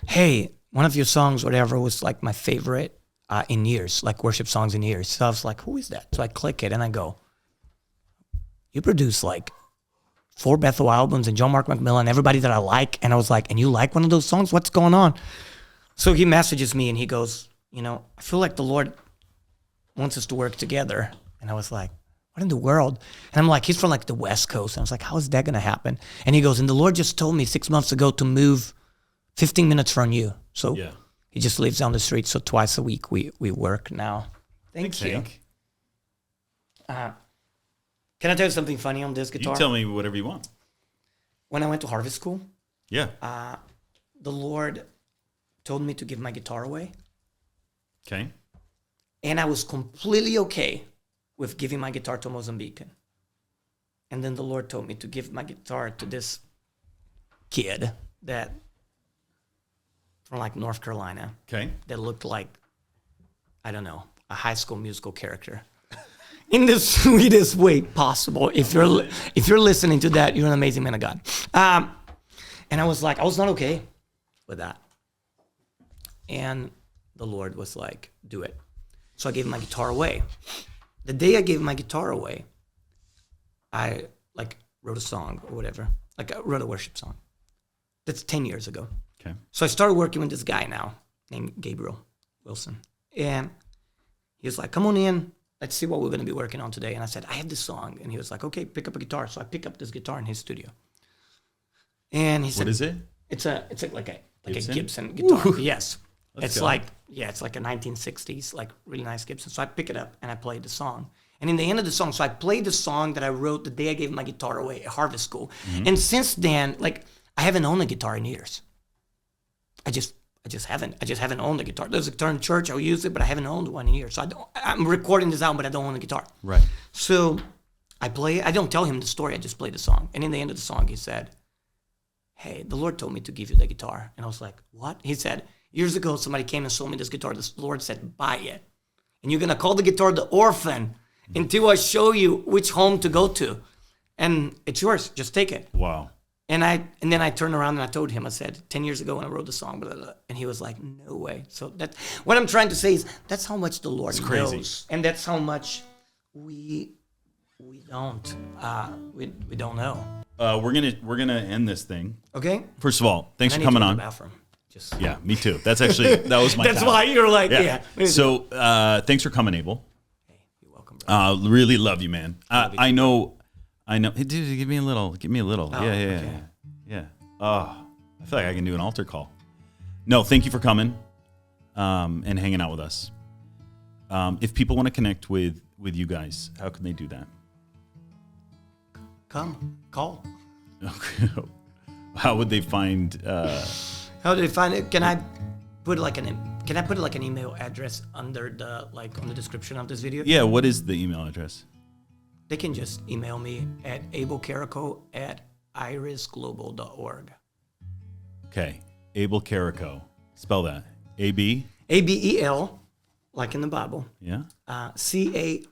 B: hey, one of your songs, whatever, was like my favorite in years, like worship songs in years. So I was like, who is that? So I click it and I go, you produce like 4 Bethel albums and John Mark McMillan, everybody that I like. And I was like, and you like one of those songs? What's going on? So he messages me and he goes, I feel like the Lord wants us to work together. And I was like, what in the world? And I'm like, he's from like the West Coast. And I was like, how is that going to happen? And he goes, and the Lord just told me 6 months ago to move 15 minutes from you. So he just lives down the street. So twice a week we work now. Thanks, you.
A: Hank.
B: Can I tell you something funny on this guitar?
A: You tell me whatever you want.
B: When I went to Harvest School,
A: the
B: Lord told me to give my guitar away.
A: Okay.
B: And I was completely okay with giving my guitar to a Mozambican. And then the Lord told me to give my guitar to this kid that from like North Carolina.
A: Okay.
B: That looked like, I don't know, a High School Musical character. In the sweetest way possible. If you're listening to that, you're an amazing man of God. And I was like, I was not okay with that. And the Lord was like, do it. So I gave my guitar away. The day I gave my guitar away, I like wrote a song or whatever. Like I wrote a worship song. That's 10 years ago.
A: Okay.
B: So I started working with this guy now named Gabriel Wilson. And he was like, come on in. Let's see what we're going to be working on today. And I said, I have this song. And he was like, okay, pick up a guitar. So I pick up this guitar in his studio. And he said,
A: what is it?
B: It's like a Gibson guitar. Ooh. Yes. It's like a 1960s, like really nice Gibson. So I pick it up and I play the song. And in the end of the song, so I played the song that I wrote the day I gave my guitar away at Harvest School. And since then, like, I haven't owned a guitar in years. I just haven't owned a guitar. There's a guitar in church, I'll use it, but I haven't owned one in years. So I'm recording this album, but I don't own a guitar.
A: Right.
B: So I play, I don't tell him the story, I just play the song. And in the end of the song, he said, hey, the Lord told me to give you the guitar. And I was like, what? He said, years ago, somebody came and sold me this guitar. The Lord said, buy it. And you're going to call the guitar the orphan until I show you which home to go to. And it's yours. Just take it.
A: Wow.
B: And then I turned around and I told him, I said, 10 years ago when I wrote the song, blah, blah, blah. And he was like, no way. So what I'm trying to say is that's how much the Lord knows. And that's how much we don't know.
A: We're gonna end this thing.
B: Okay.
A: First of all, thanks for coming on. Yeah, me too. That's actually that was my.
B: That's why you're like, yeah.
A: So thanks for coming, Abel.
B: Hey, you're welcome, bro.
A: Really love you, man. I know. Hey, dude, give me a little.
B: Oh,
A: Yeah. Oh, I feel like I can do an altar call. No, thank you for coming, and hanging out with us. If people want to connect with you guys, how can they do that?
B: Come, call.
A: How would they find?
B: How do they find it? Can I put like an email address under the on the description of this video?
A: Yeah. What is the email address?
B: They can just email me at abelcarrico@irisglobal.org.
A: Okay, Abel Carrico. Spell that. A-B?
B: A-B-E-L, like in the Bible.
A: Yeah.
B: C-A-R-R-I-C-O.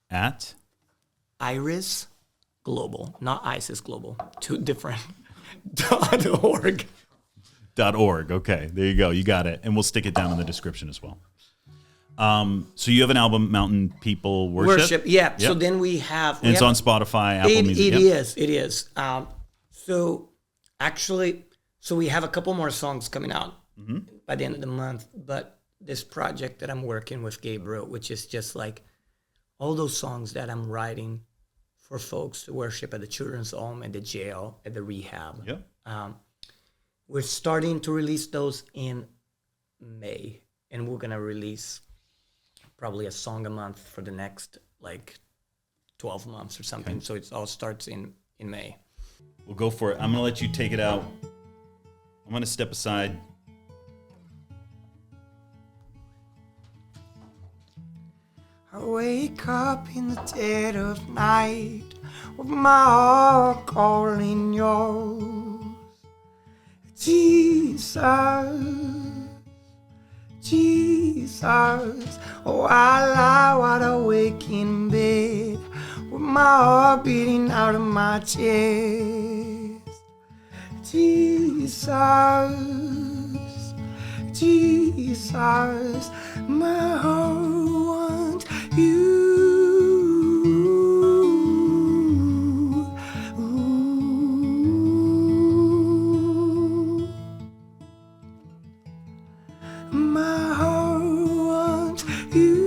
A: At?
B: Iris Global, not ISIS Global. Two different. .org.
A: .org. Okay, there you go. You got it. And we'll stick it down in the description as well. So you have an album, Mountain People Worship?
B: Yeah. Yep. So then we have...
A: And it's on Spotify, Apple Music.
B: It is. So actually, we have a couple more songs coming out by the end of the month. But this project that I'm working with Gabriel, which is just like all those songs that I'm writing for folks to worship at the children's home, at the jail, at the rehab.
A: Yep.
B: We're starting to release those in May. And we're going to release probably a song a month for the next 12 months or something. Okay. So it all starts in May.
A: We'll go for it. I'm going to let you take it out. I'm going to step aside.
B: I wake up in the dead of night with my heart calling yours. Jesus, oh, I lie wide awake in bed with my heart beating out of my chest. Jesus, my heart wants you. My heart wants you.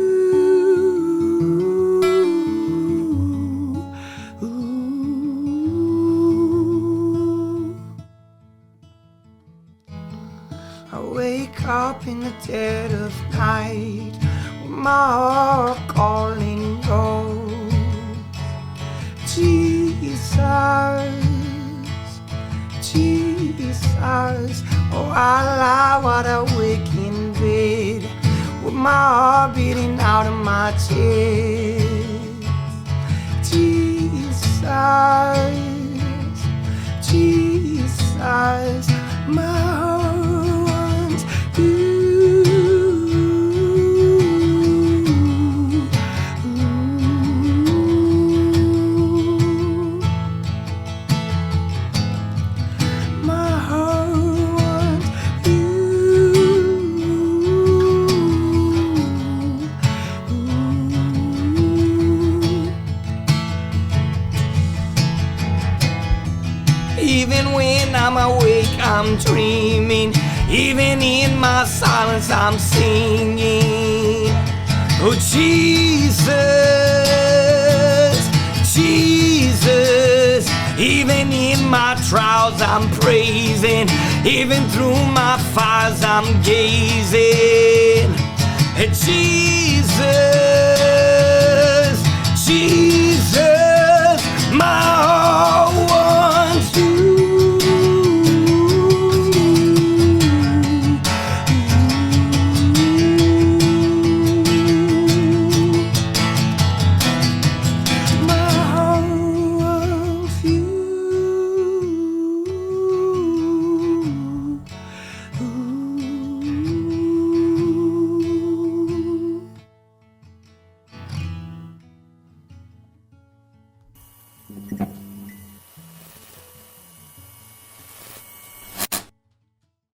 B: I wake up in the dead of night with my heart calling yours. Jesus, oh, I lie wide awake in bed with my heart beating out of my chest. Jesus, my heart wants you. Even when I'm awake, I'm dreaming. Even in my silence, I'm singing. Oh, Jesus, Even in my trials, I'm praising. Even through my fires, I'm gazing at Jesus, Jesus, my